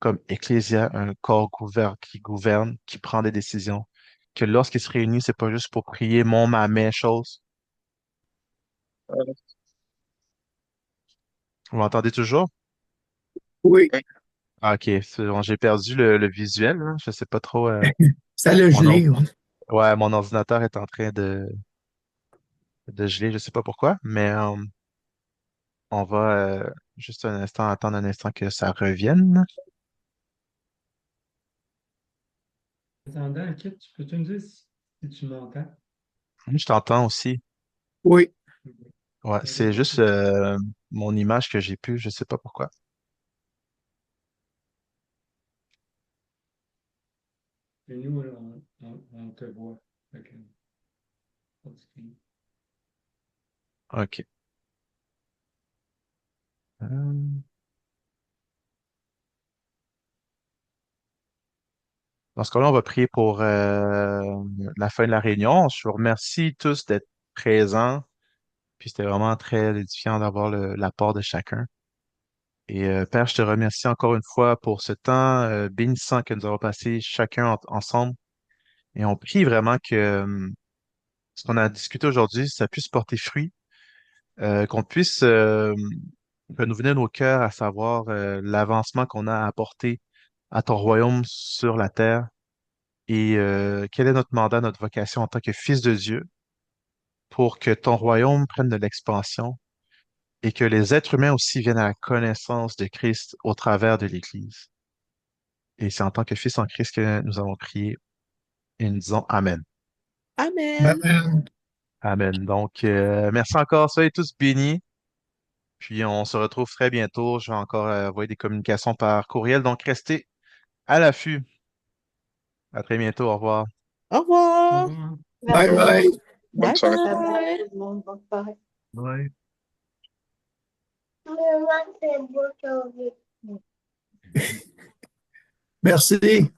Speaker 1: comme ecclésia, un corps qui gouverne, qui prend des décisions. Que lorsqu'il se réunit, c'est pas juste pour prier ma chose. Vous m'entendez toujours?
Speaker 2: Oui,
Speaker 1: Ah, ok, c'est bon, j'ai perdu le visuel, hein. Je sais pas trop.
Speaker 2: ça l'a
Speaker 1: Mon or-
Speaker 2: gelé. Ouais.
Speaker 1: Ouais, mon ordinateur est en train de geler, je sais pas pourquoi, mais on va juste un instant, attendre un instant que ça revienne.
Speaker 8: Attendant, Kit, peux-tu me dire si tu m'entends?
Speaker 1: Je t'entends aussi.
Speaker 2: Oui.
Speaker 1: Ouais, c'est juste mon image que j'ai pu, je sais pas pourquoi.
Speaker 8: Et nous, là, on te voit. Fait que, continue.
Speaker 1: OK. Euh, Dans ce cas-là, on va prier pour la fin de la réunion. Je vous remercie tous d'être présents. Puis c'était vraiment très édifiant d'avoir l'apport de chacun. Et Père, je te remercie encore une fois pour ce temps bénissant que nous avons passé chacun ensemble. Et on prie vraiment que ce qu'on a discuté aujourd'hui, ça puisse porter fruit, qu'on puisse renouveler nos cœurs à savoir l'avancement qu'on a à apporter à ton royaume sur la terre et quel est notre mandat, notre vocation en tant que fils de Dieu pour que ton royaume prenne de l'expansion et que les êtres humains aussi viennent à la connaissance de Christ au travers de l'Église. Et c'est en tant que fils en Christ que nous avons prié et nous disons Amen.
Speaker 4: Amen.
Speaker 2: Amen.
Speaker 1: Amen. Donc, merci encore. Soyez tous bénis. Puis, on se retrouve très bientôt. Je vais encore envoyer des communications par courriel. Donc, restez à l'affût. À très bientôt. Au revoir.
Speaker 4: Au
Speaker 8: Au
Speaker 4: revoir.
Speaker 8: revoir.
Speaker 2: Bye
Speaker 6: Merci.
Speaker 2: bye.
Speaker 5: Bonne
Speaker 4: Bye
Speaker 5: soirée.
Speaker 4: bye.
Speaker 6: Tout le monde. Bonne soirée.
Speaker 3: Ouais.
Speaker 2: Merci.